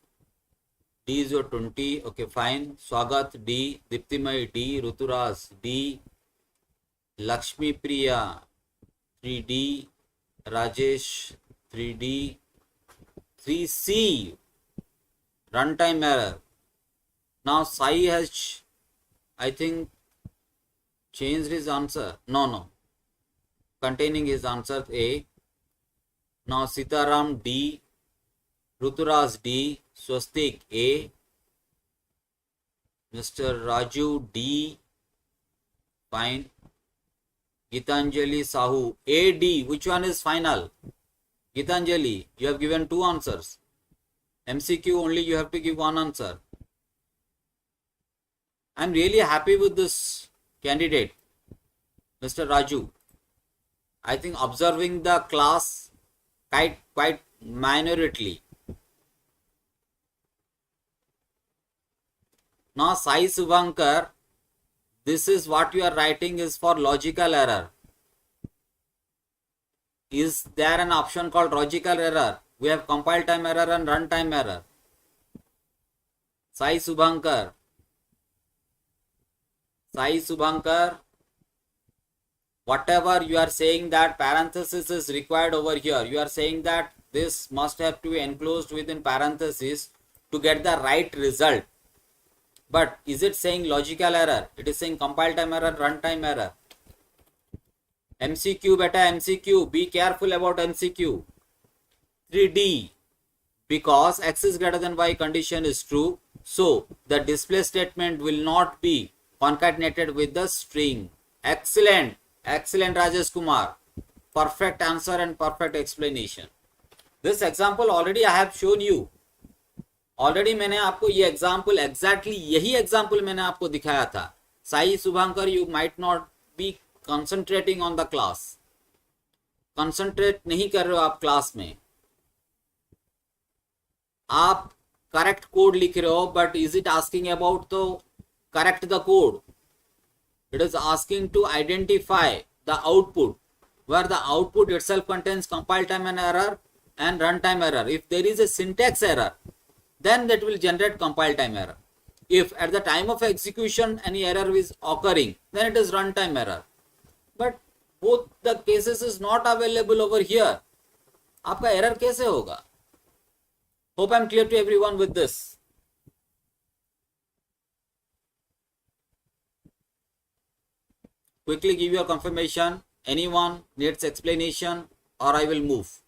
D is your 20. Okay, fine. Swagat, D. Diptimay, D. Ruturas, D. Lakshmi Priya, 3D. Rajesh, 3D. 3C, runtime error. Now Sai has, I think, changed his answer. No. Containing his answer A. Now Sitaram, D. Ruturas, D. Swastik, A. Mr. Raju, D. Fine. Gitanjali Sahu, A, D. Which one is final? Gitanjali, you have given two answers. MCQ only you have to give one answer. I am really happy with this candidate, Mr. Raju. I think observing the class quite minorly. Now Sai Subhankar, this is what you are writing is for logical error. Is there an option called logical error? We have compile time error and runtime error. Sai Subhankar. Whatever you are saying that parenthesis is required over here, you are saying that this must have to be enclosed within parenthesis to get the right result. But is it saying logical error? It is saying compile time error, runtime error. MCQ beta, MCQ. Be careful about MCQ. 3D. Because x is greater than y condition is true, so the display statement will not be concatenated with the string. Excellent, excellent Rajesh Kumar. Perfect answer and perfect explanation. This example already I have shown you. Already मैंने आपको ये example exactly यही example मैंने आपको दिखाया था. Sai Subhankar, you might not be concentrating on the class. Concentrate नहीं कर रहे हो आप क्लास में. आप करेक्ट कोड लिख रहे हो, but is it asking about to correct the code? It is asking to identify the output, where the output itself contains compile time and error and runtime error. If there is a syntax error, then that will generate compile time error. If at the time of execution any error is occurring, then it is runtime error. But both the cases is not available over here. आपका error कैसे होगा? Hope I am clear to everyone with this. Quickly give your confirmation. Anyone needs explanation or I will move.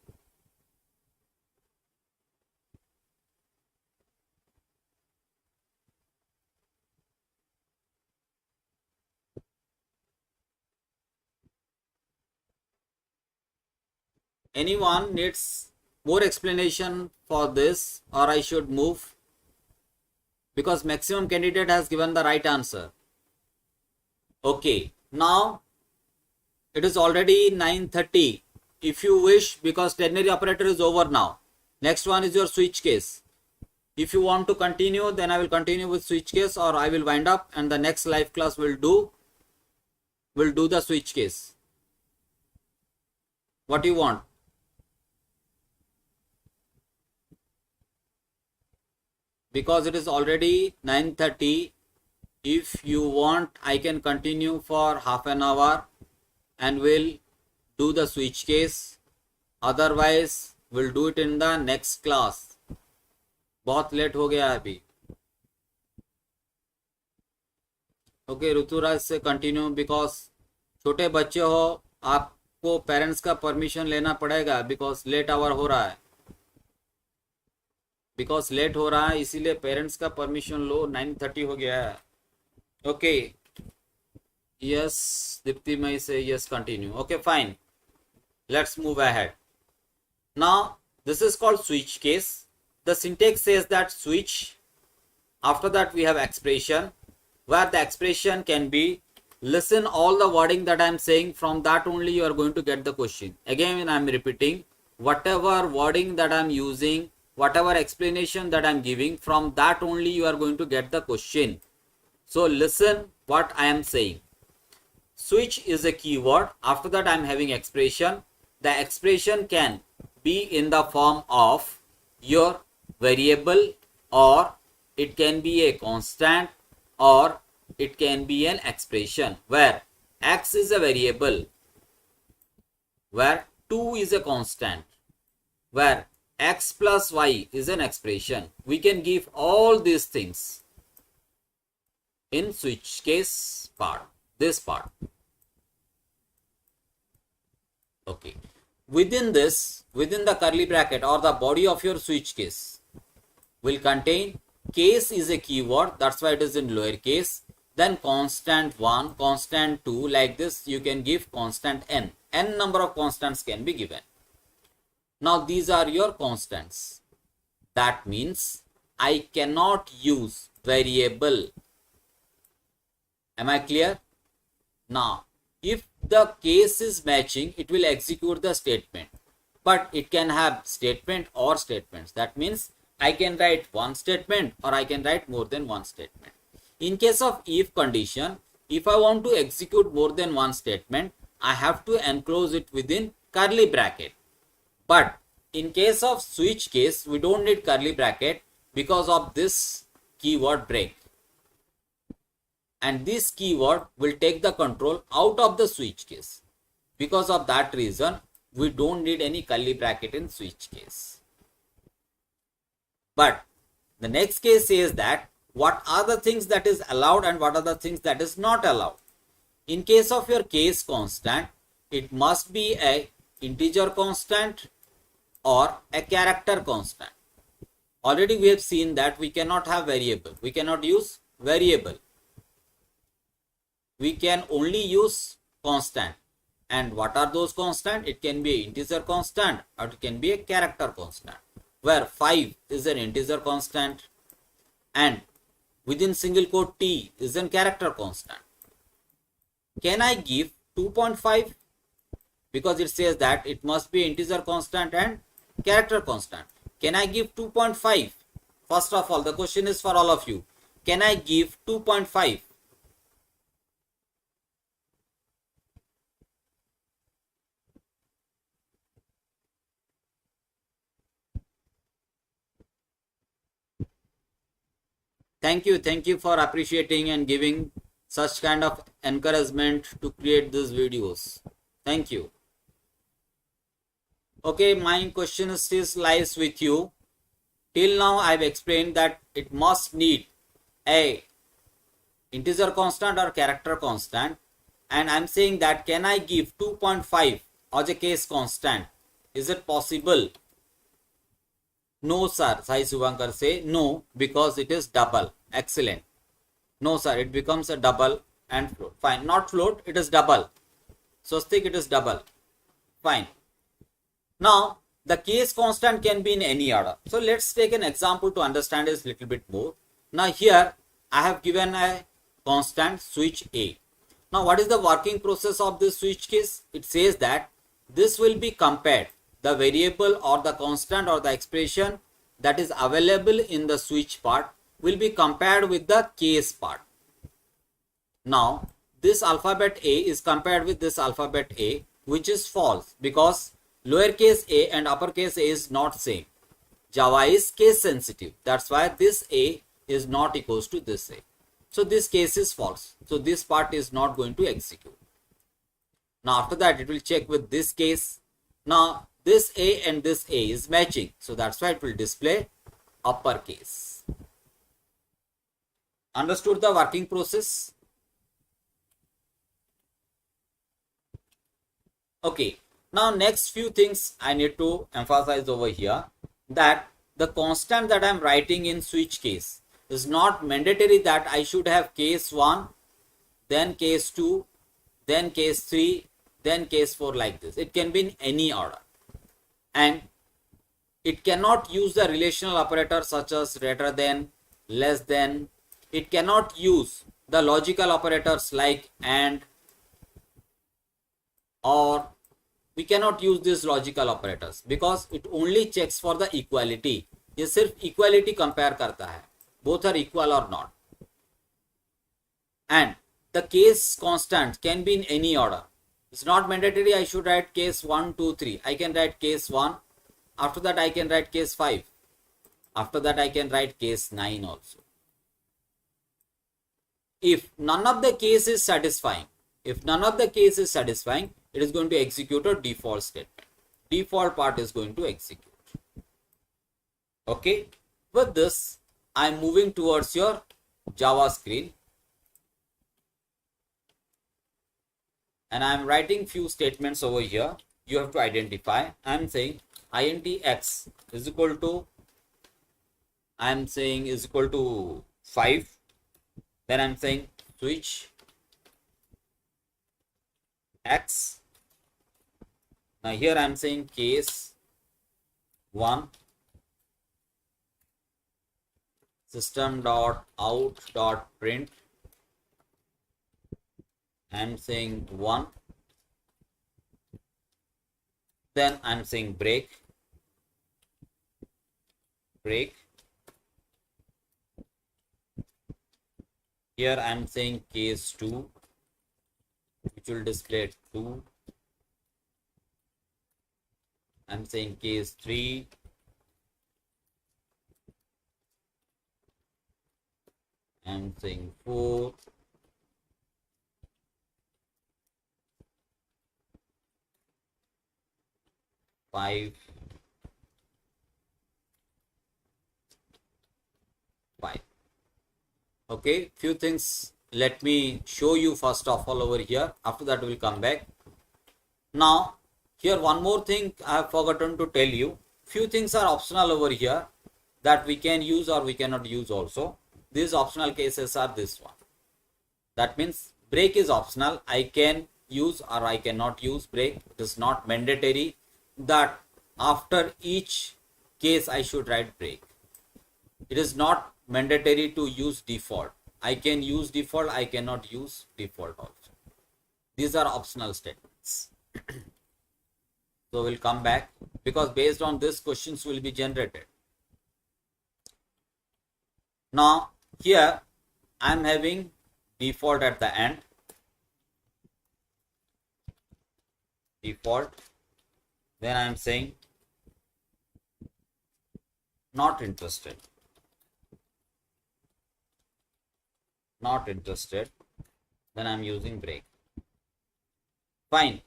Anyone needs more explanation for this or I should move? Because maximum candidate has given the right answer. Okay, now it is already 9:30. If you wish, because ternary operator is over now. Next one is your switch case. If you want to continue, then I will continue with switch case or I will wind up and the next live class will do the switch case. What do you want? Because it is already 9:30, if you want, I can continue for half an hour and will do the switch case. Otherwise, we'll do it in the next class. बहुत late हो गया है अभी. Okay Rituraj से continue, because छोटे बच्चे हो, आपको पेरेंट्स का परमिशन लेना पड़ेगा. बिकॉज लेट आवर हो रहा है, इसीलिए पेरेंट्स का परमिशन लो. 9:30 हो गया है. ओके यस दीप्ति मई से yes continue. Okay fine, let's move ahead. Now this is called switch case. The syntax says that switch, after that we have expression, where the expression can be, listen all the wording that I am saying, from that only you are going to get the question. Again I am repeating, whatever wording that I am using, whatever explanation that I am giving, from that only you are going to get the question. So listen what I am saying. Switch is a keyword. After that I am having expression. The expression can be in the form of your variable, or it can be a constant, or it can be an expression, where x is a variable, where 2 is a constant, where x plus y is an expression. We can give all these things in switch case part, this part. Okay, within this, within the curly bracket or the body of your switch case will contain, case is a keyword, that's why it is in lower case, then constant 1, constant 2, like this. You can give constant n. N number of constants can be given. Now these are your constants. That means I cannot use variable. Am I clear? Now if the case is matching, it will execute the statement, but it can have statement or statements. That means I can write one statement or I can write more than one statement. In case of if condition, if I want to execute more than one statement, I have to enclose it within curly bracket. But in case of switch case, we don't need curly bracket because of this keyword break. And this keyword will take the control out of the switch case. Because of that reason, we don't need any curly bracket in switch case. But the next case says that what are the things that is allowed and what are the things that is not allowed. In case of your case constant, it must be a integer constant or a character constant. Already we have seen that we cannot have variable. We cannot use variable. We can only use constant. And what are those constant? It can be an integer constant or it can be a character constant. Where 5 is an integer constant and within single quote t is a character constant. Can I give 2.5? Because it says that it must be integer constant and character constant. Can I give 2.5? First of all, the question is for all of you. Can I give 2.5? Thank you for appreciating and giving such kind of encouragement to create these videos. Thank you. Okay, my question still lies with you. Till now I have explained that it must need a integer constant or character constant, and I am saying that can I give 2.5 as a case constant? Is it possible? No sir, Sai Subankar say no because it is double. Excellent. No sir, it becomes a double and float. Fine, not float, it is double. Swastik, it is double. Fine. Now, the case constant can be in any order. So, let's take an example to understand this a little bit more. Now, here I have given a constant switch A. Now, what is the working process of this switch case? It says that this will be compared. The variable or the constant or the expression that is available in the switch part will be compared with the case part. Now, this alphabet A is compared with this alphabet A, which is false because lowercase a and uppercase a is not same. Java is case sensitive. That's why this A is not equals to this A. So this case is false. So this part is not going to execute. Now after that it will check with this case. Now this A and this A is matching. So that's why it will display uppercase. Understood the working process? Okay. Now next few things I need to emphasize over here, that the constant that I am writing in switch case is not mandatory that I should have case 1, then case 2, then case 3, then case 4 like this. It can be in any order. And it cannot use the relational operator such as greater than, less than. It cannot use the logical operators like and, or we cannot use these logical operators because it only checks for the equality. ये सिर्फ equality compare करता है, both are equal or not. And the case constant can be in any order. It's not mandatory I should write case 1, 2, 3. I can write case 1. After that I can write case 5. After that I can write case 9 also. If none of the case is satisfying, it is going to execute a default statement. Default part is going to execute. Okay. With this, I am moving towards your Java screen. And I am writing few statements over here. You have to identify. I am saying int x is equal to, is equal to 5. Then I am saying switch x. Now here I am saying case 1 system.out.print. I am saying 1. Then I am saying break. Here I am saying case 2, which will display 2. I am saying case 3. I am saying 4. Five. Okay, few things let me show you first of all over here. After that we will come back. Now here one more thing I have forgotten to tell you, few things are optional over here that we can use or we cannot use also. These optional cases are this one. That means break is optional. I can use or I cannot use break. It is not mandatory that after each case I should write break. It is not mandatory to use default. I can use default, I cannot use default also. These are optional statements. So we'll come back because based on this questions will be generated. Now here I am having default at the end. Default. Then I am saying not interested. Not interested. Then I am using break. Fine.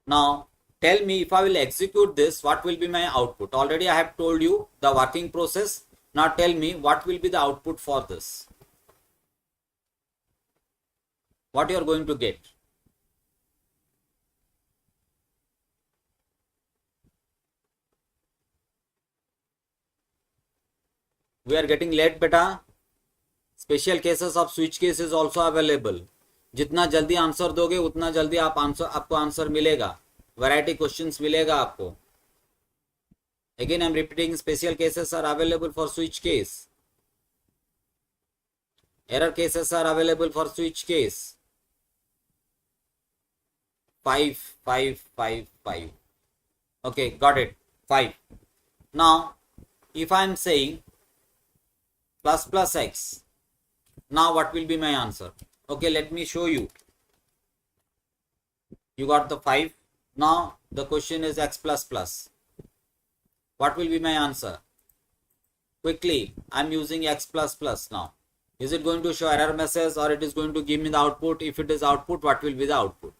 Now tell me, if I will execute this, what will be my output? Already I have told you the working process. Now tell me what will be the output for this. What you are going to get? We are getting late beta. Special cases of switch case is also available. जितना जल्दी answer दोगे उतना जल्दी आपको answer मिलेगा. Variety questions मिलेगा आपको. Again I am repeating, special cases are available for switch case. Error cases are available for switch case. 5, 5, 5, 5. Okay, got it. 5. Now if I am saying plus plus x, now what will be my answer? Okay, let me show you. You got the 5. Now the question is x plus plus. What will be my answer? Quickly, I am using x plus plus now. Is it going to show error message or it is going to give me the output? If it is output, what will be the output?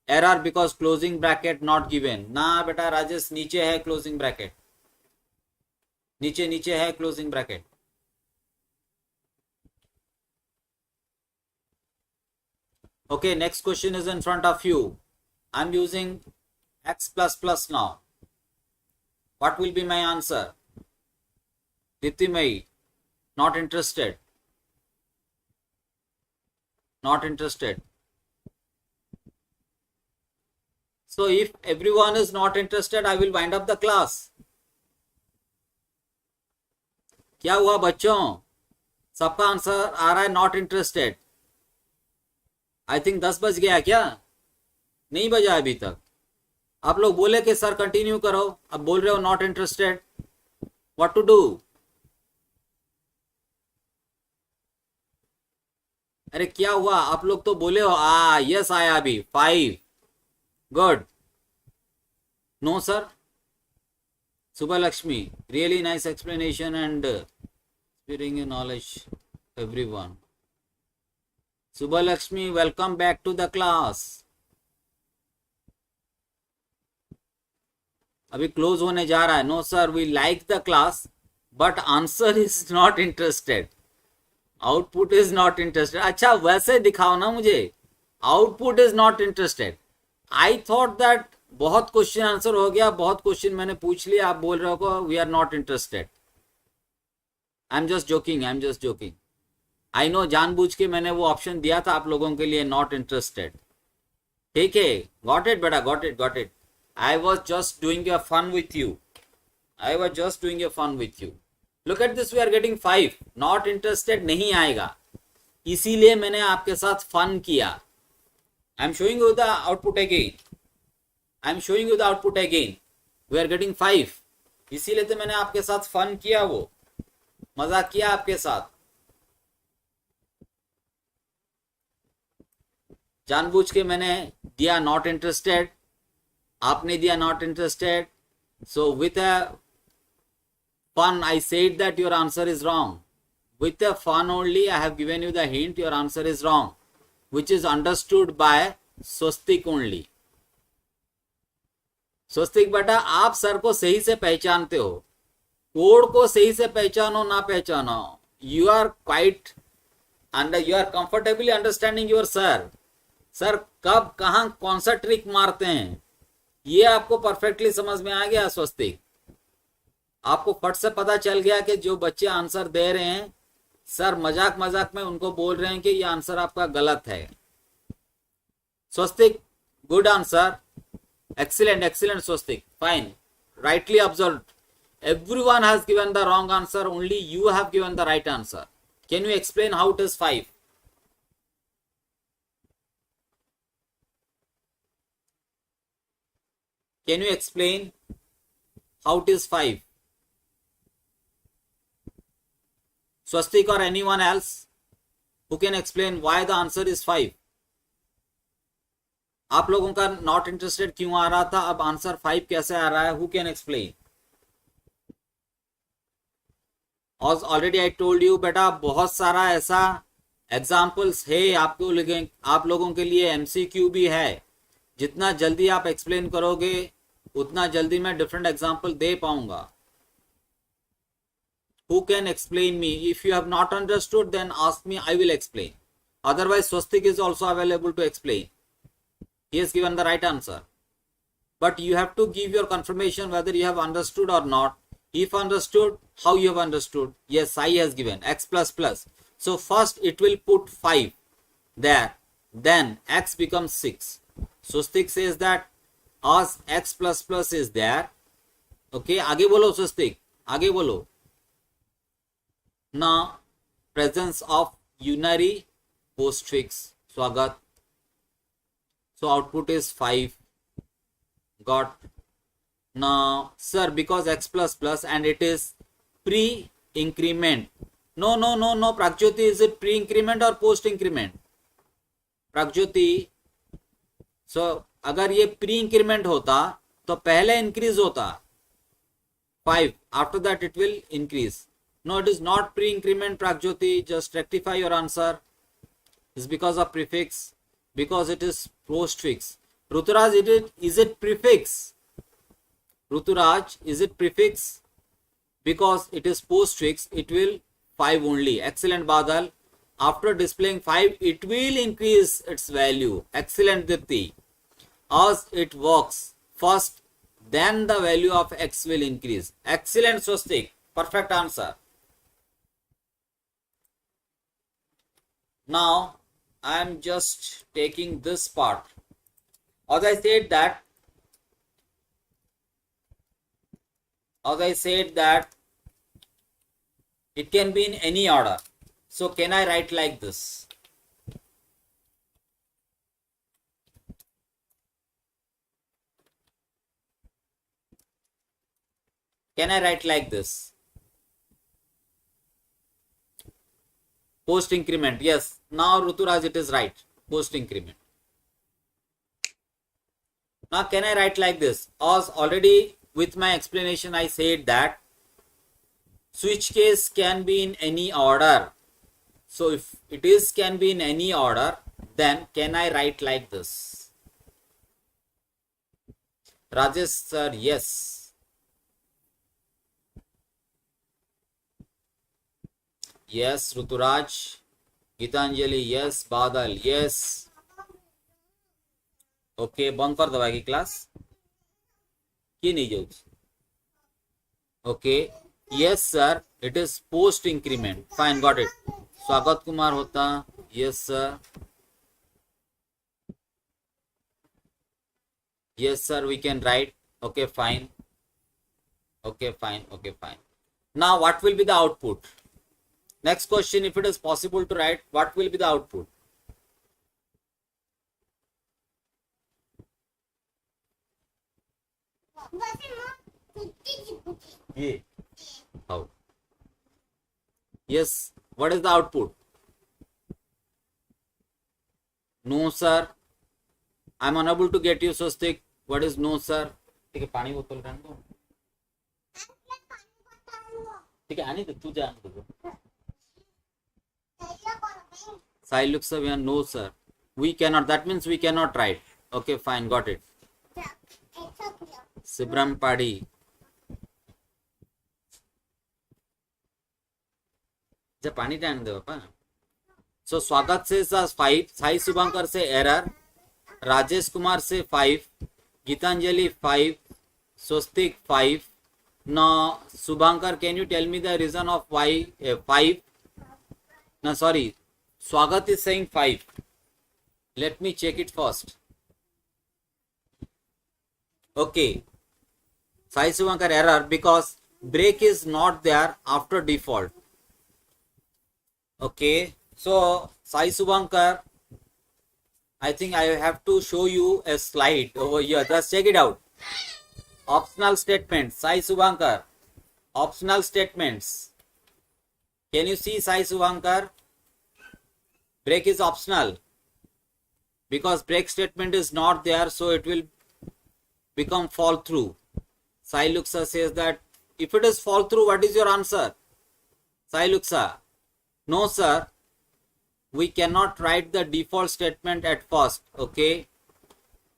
Error because closing bracket not given. ना बेटा राजेश नीचे है closing bracket. नीचे नीचे है closing bracket. Okay, next question is in front of you. I am using x plus plus now. What will be my answer? Ditimai, not interested. Not interested. So if everyone is not interested, I will wind up the class. क्या हुआ बच्चों? सबका answer आ रहा है not interested. I think 10 बज गया क्या? नहीं बजा अभी तक. आप लोग बोले कि सर कंटिन्यू करो, अब बोल रहे हो not interested. What to do? अरे क्या हुआ? आप लोग तो बोले हो यस आया अभी 5. Good. No sir. Subha Lakshmi, really nice explanation and sparing knowledge everyone. Subha Lakshmi, welcome back to the class. अभी क्लोज होने जा रहा है. No sir, we like the class but answer is not interested. Output is not interested. अच्छा वैसे दिखाओ ना मुझे. Output is not interested. I thought that बहुत क्वेश्चन आंसर हो गया, बहुत क्वेश्चन मैंने पूछ लिया, आप बोल रहे हो we are not interested. I am just joking, I am just joking. I know, जानबूझ के मैंने वो ऑप्शन दिया था आप लोगों के लिए, नॉट इंटरेस्टेड. ठीक है, गॉट इट बेटा, got it, got it. I was just doing a fun with you. I was just doing a fun with you. Look at this, we are getting 5. Not interested नहीं आएगा, इसीलिए मैंने आपके साथ fun किया. I am showing you the output again. I am showing you the output again. We are getting 5. इसीलिए तो मैंने आपके साथ फन किया, वो मजाक किया आपके साथ. जानबूझ के मैंने दिया नॉट इंटरेस्टेड, आपने दिया not interested. So with a fun I said that your answer is wrong. With a fun only I have given you the hint, your answer is wrong, which is understood by Swastik only. Swastik बेटा, आप sir को सही से पहचानते हो, code को सही से पहचानो ना पहचानो, you are quite under, you are comfortably understanding your sir. Sir कब कहां कौन सा ट्रिक मारते हैं ये आपको परफेक्टली समझ में आ गया स्वस्तिक. आपको फट से पता चल गया कि जो बच्चे आंसर दे रहे हैं सर मजाक मजाक में उनको बोल रहे हैं कि ये आंसर आपका गलत है। Swastik, good answer, excellent, excellent, Swastik, fine, rightly observed. Everyone has given the wrong answer, only you have given the right answer. Can you explain how it is 5? Can you explain how it is 5? Swastik or anyone else who can explain why the answer is 5? आप लोगों का not interested क्यों आ रहा था, अब answer 5 कैसे आ रहा है? Who can explain? Already I told you बेटा, बहुत सारा ऐसा एग्जाम्पल्स है आप लोगों के लिए, एमसीक्यू भी है। जितना जल्दी आप एक्सप्लेन करोगे उतना जल्दी मैं डिफरेंट एग्जाम्पल दे पाऊंगा। Who can explain me? If you have not understood, then ask me, I will explain. Otherwise, Swastik is also available to explain. He has given the right answer. But you have to give your confirmation whether you have understood or not. If understood, how you have understood? Yes, I has given x plus plus. So first it will put 5 there. Then x becomes 6. Swastik says that as x plus plus is there. Okay, आगे बोलो Swastik, आगे बोलो. Now, presence of unary postfix. Swagat. So output is 5. Got. Now, sir, because x plus plus and it is pre-increment. No, Pragjyoti, is it pre-increment or post-increment? Pragjyoti. So, अगर ये pre-increment होता तो पहले increase होता 5. After that it will increase. No, it is not pre-increment, Pragjyoti. Just rectify your answer. It's because of prefix. Because it is postfix. Ruturaj, is it prefix? Ruturaj, is it prefix? Because it is postfix, it will 5 only. Excellent, Badal. After displaying 5, it will increase its value. Excellent, Dipti. As it works first, then the value of x will increase. Excellent, Swastik. Perfect answer. Now, I am just taking this part. As I said that it can be in any order. So, can I write like this? Can I write like this? Post increment. Yes. Now, Ruturaj, it is right. Post increment. Now, can I write like this? As already with my explanation, I said that switch case can be in any order. So, if it is can be in any order, then can I write like this? Rajesh sir, yes. Yes, Ruturaj. Gitanjali, yes. Badal, yes. Okay, बंद कर दवाएगी class की नहीं जाऊँ. Okay, yes sir, it is post increment. Fine, got it. स्वागत कुमार होता, yes sir. Yes sir, we can write. Okay, fine. Okay, fine. Okay, fine. Now, what will be the output? Next question, if it is possible to write, what will be the output? Yeah. How? Yes, what is the output? No, sir. I am unable to get you, Swastik. What is no, sir? ठीक है, पानी बोतल रहने दो. ठीक है, आने दो, तू जा. Sai looks sir, no sir. We cannot. That means we cannot write. Okay, fine, got it. Sibram Padi. जब पानी डाल दे पापा. So स्वागत से 5, साई शुभंकर से एरर, राजेश कुमार से 5, गीतांजलि 5, स्वस्तिक 5, Now Subhankar, can you tell me the reason of why 5? No, sorry, Swagat is saying 5. Let me check it first. Okay, Sai Subhankar, error because break is not there after default. Okay, so Sai Subhankar, I think I have to show you a slide over here. Just check it out. Optional statements, Sai Subhankar. Optional statements. Can you see, Sai Subhankar? Break is optional. Because break statement is not there, so it will become fall through. Sai Luxa says that if it is fall through, what is your answer? Sai Luxa. No, sir. We cannot write the default statement at first. Okay.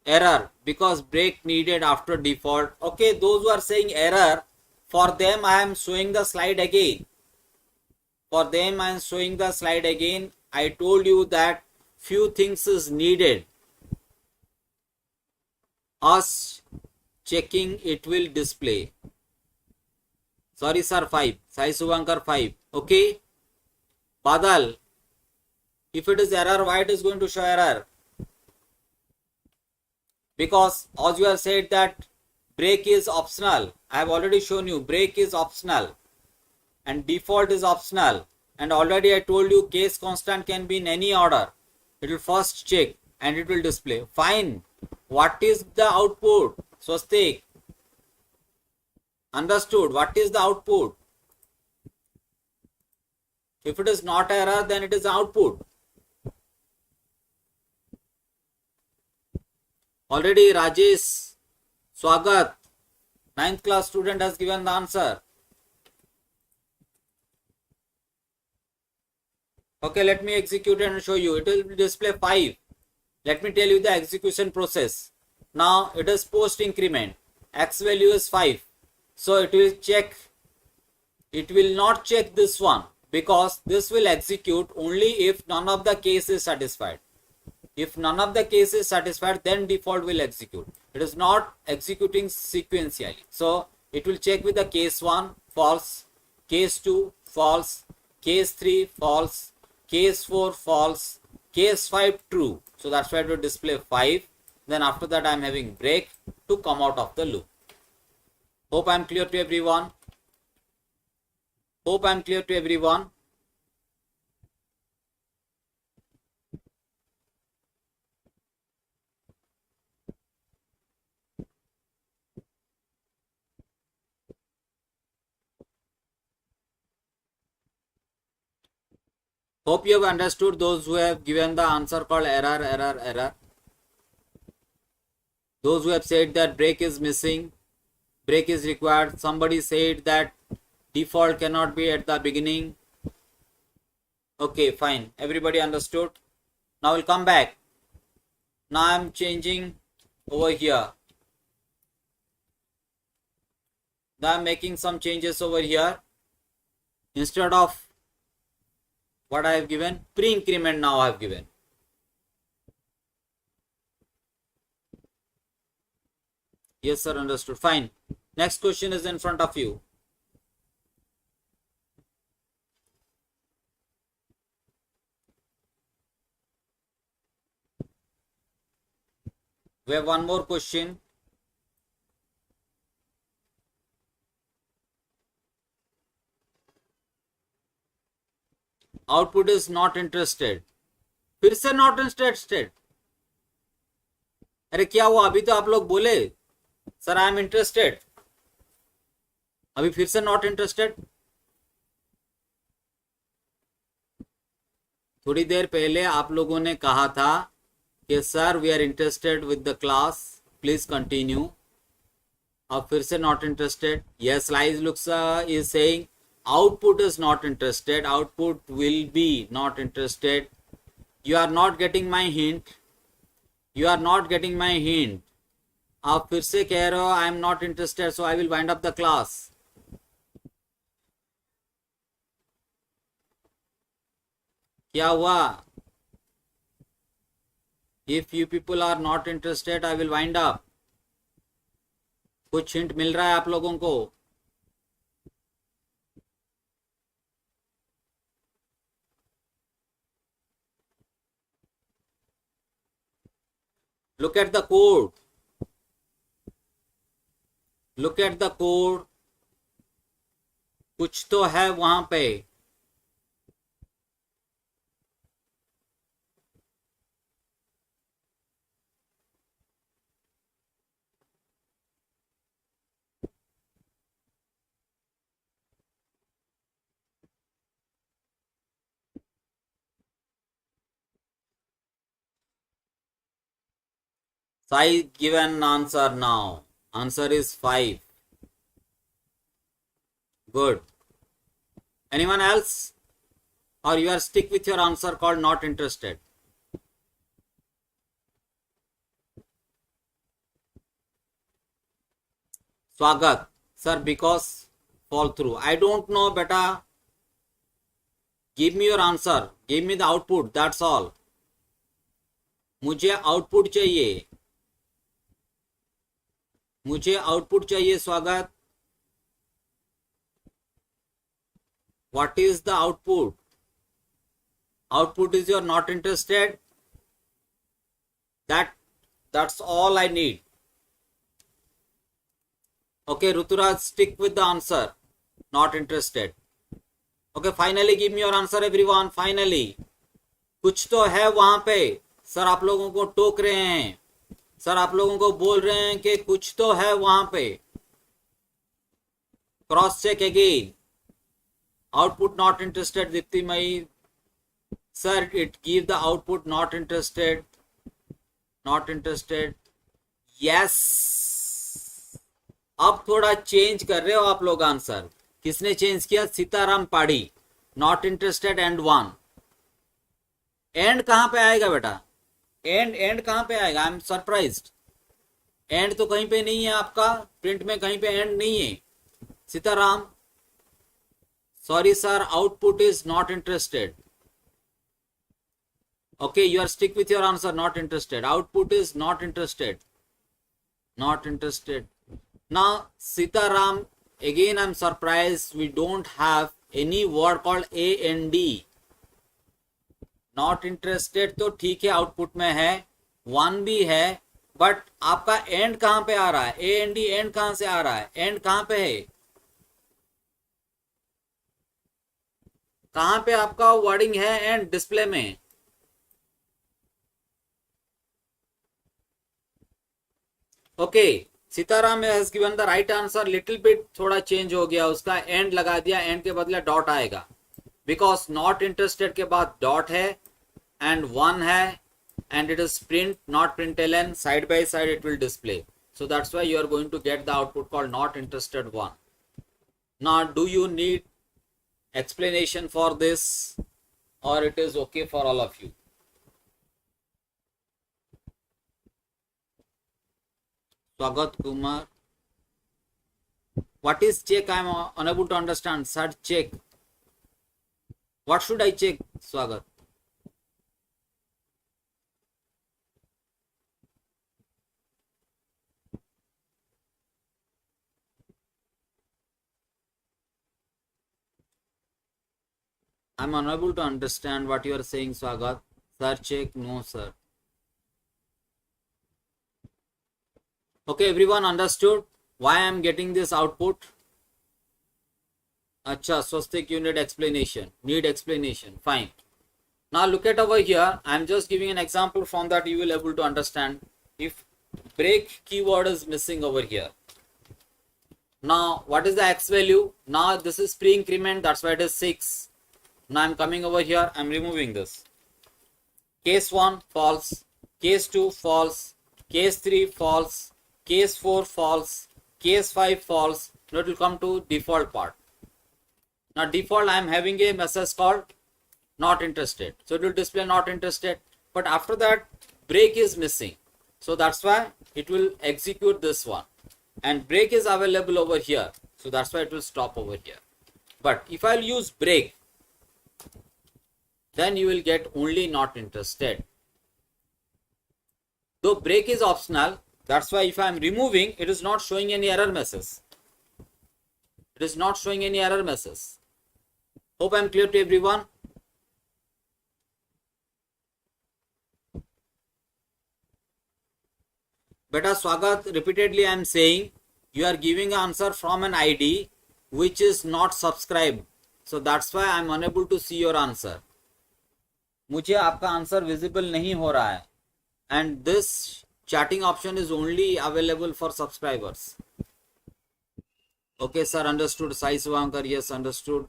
Error because break needed after default. Okay, those who are saying error, for them I am showing the slide again. For them I am showing the slide again. I told you that few things is needed. Us checking it will display. Sorry sir, 5. Sai Subhankar 5. Okay. Badal, if it is error, why it is going to show error? Because as you have said that break is optional. I have already shown you break is optional and default is optional, and already I told you case constant can be in any order. It will first check and it will display. Fine. What is the output? Swastik. Understood. What is the output? If it is not error, then it is output. Already Rajesh Swagat, 9th class student, has given the answer. Okay, let me execute and show you. It will display 5. Let me tell you the execution process. Now it is post increment. X value is 5. So it will check. It will not check this one because this will execute only if none of the case is satisfied. If none of the case is satisfied, then default will execute. It is not executing sequentially. So it will check with the case 1 false, case 2 false, case 3 false, case 4 false, case 5 true. So that's why it will display 5. Then after that I am having break to come out of the loop. Hope I am clear to everyone. Hope I am clear to everyone. Hope you have understood, those who have given the answer called error, error, error. Those who have said that break is missing, break is required. Somebody said that default cannot be at the beginning. Okay, fine. Everybody understood. Now we'll come back. Now I am changing over here. Now I am making some changes over here. Instead of what I have given, pre-increment now I have given. Yes sir, understood. Fine. Next question is in front of you. We have one more question. Output is not interested. फिर से not interested. अरे क्या हुआ? अभी तो आप लोग बोले सर आई एम इंटरेस्टेड, अभी फिर से नॉट इंटरेस्टेड. थोड़ी देर पहले आप लोगों ने कहा था कि sir we are interested with the class, please continue. अब फिर से not interested. Yes, lies looks is saying output is not interested. Output will be not interested. You are not getting my hint. You are not getting my hint. आप फिर से कह रहे हो I am not interested, so I will wind up the class. क्या हुआ? If you people are not interested, I will wind up. कुछ hint मिल रहा है आप लोगों को? look at the code, look at the code, कुछ तो है वहां पे. Sai give an answer now. Answer is 5. Good. Anyone else? Or you are stick with your answer called not interested? Swagat. Sir, because fall through. I don't know, beta. Give me your answer. Give me the output. That's all. मुझे output चाहिए. मुझे output चाहिए स्वागत. What is the output? Output is you're not interested. That's all I need. Okay, Ruturaj, stick with the answer. Not interested. Okay, finally give me your answer, everyone. Finally. कुछ तो है वहां पे. Sir आप लोगों को टोक रहे हैं. सर आप लोगों को बोल रहे हैं कि कुछ तो है वहां पे. Cross check again. Output not interested, Diptimai. Sir, it give the output not interested. Not interested. Yes. अब थोड़ा चेंज कर रहे हो आप लोग आंसर. किसने चेंज किया? सीताराम पाड़ी. Not interested and 1. एंड कहां पे आएगा बेटा? एंड कहां पे आएगा? I am surprised. एंड तो कहीं पे नहीं है आपका प्रिंट में. कहीं पे एंड नहीं है. Sitaram, sorry sir, output is not interested. Okay, you are stick with your answer, not interested. Output is not interested. Not interested. Now, Sitaram, again I'm surprised we don't have any word called A and D. Not interested तो ठीक है, output में है. 1 भी है, but आपका and कहां पे आ रहा है? A and D एंड कहां से आ रहा है? एंड कहां पे है? कहां पे आपका वर्डिंग है एंड डिस्प्ले में? Okay, Sitaram has given the right answer. Little bit थोड़ा चेंज हो गया, उसका एंड लगा दिया. एंड के बदले डॉट आएगा, बिकॉज नॉट इंटरेस्टेड के बाद डॉट है एंड 1 है and it is print not println. Side by side it will display. So that's why you are going to get the output called not interested 1. Now, do you need explanation for this or it is okay for all of you? Swagat Kumar, what is check? I am unable to understand. Sir, check. What should I check, Swagat? I am unable to understand what you are saying, Swagat. Sir, check. No, sir. Okay, everyone understood why I am getting this output? Acha, Swastik, you need explanation. Need explanation. Fine. Now look at over here. I am just giving an example from that you will able to understand. If break keyword is missing over here. Now what is the x value? Now this is pre-increment. That's why it is 6. Now I am coming over here. I am removing this. Case 1 false. Case 2 false. Case 3 false. Case 4 false. Case 5 false. Now it will come to default part. Now default I am having a message called not interested. So it will display not interested. But after that break is missing. So that's why it will execute this one. And break is available over here. So that's why it will stop over here. But if I'll use break, then you will get only not interested. Though break is optional, that's why if I am removing, it is not showing any error message. It is not showing any error message. Hope I am clear to everyone. Beta Swagat, repeatedly I am saying you are giving answer from an ID which is not subscribed. So that's why I am unable to see your answer. मुझे आपका answer visible नहीं हो रहा है. And this chatting option is only available for subscribers. Okay, sir, understood. Sai Suvankar, yes, understood.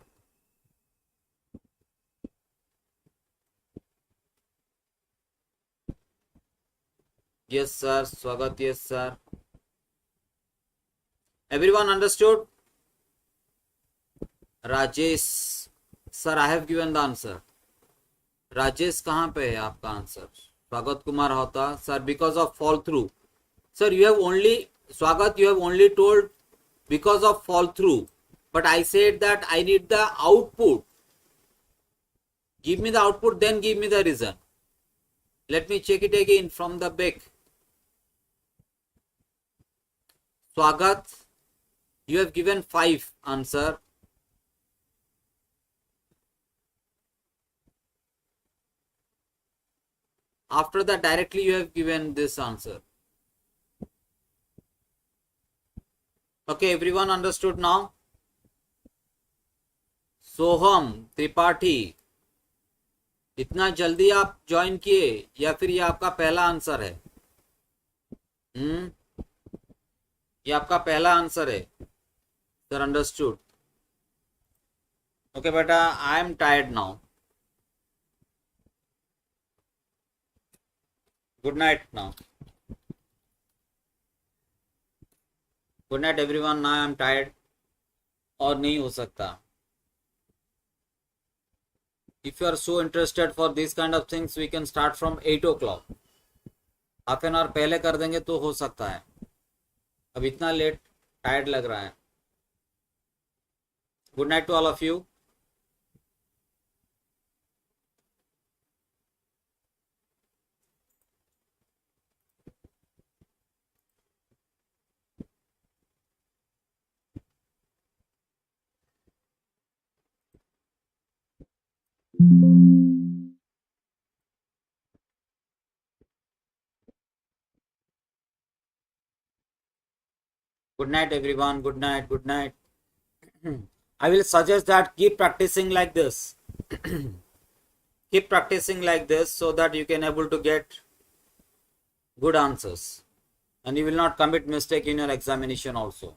Yes, sir. Swagat, yes, sir. Everyone understood? Rajesh, sir, I have given the answer. Rajesh कहाँ पे है आपका answer? स्वागत कुमार होता sir, because of fall through. Sir you have only, स्वागत, you have only told because of fall through, but I said that I need the output. Give me the output, then give me the reason. Let me check it again from the back. Swagat, you have given 5 answer. After that, directly you have given this answer. Okay, everyone understood now? सोहम त्रिपाठी, इतना जल्दी आप join किए या फिर ये आपका पहला answer है? ये आपका पहला आंसर है? Sir understood. ओके बेटा, I am tired now. Good night now. Good night everyone. Now I am tired. और नहीं हो सकता. If you are so interested for these kind of things, we can start from 8 o'clock. Half an hour पहले कर देंगे तो हो सकता है. अब इतना लेट टायर्ड लग रहा है. Good night to all of you. Good night everyone. Good night. Good night. I will suggest that keep practicing like this. Keep practicing like this so that you can able to get good answers and you will not commit mistake in your examination also.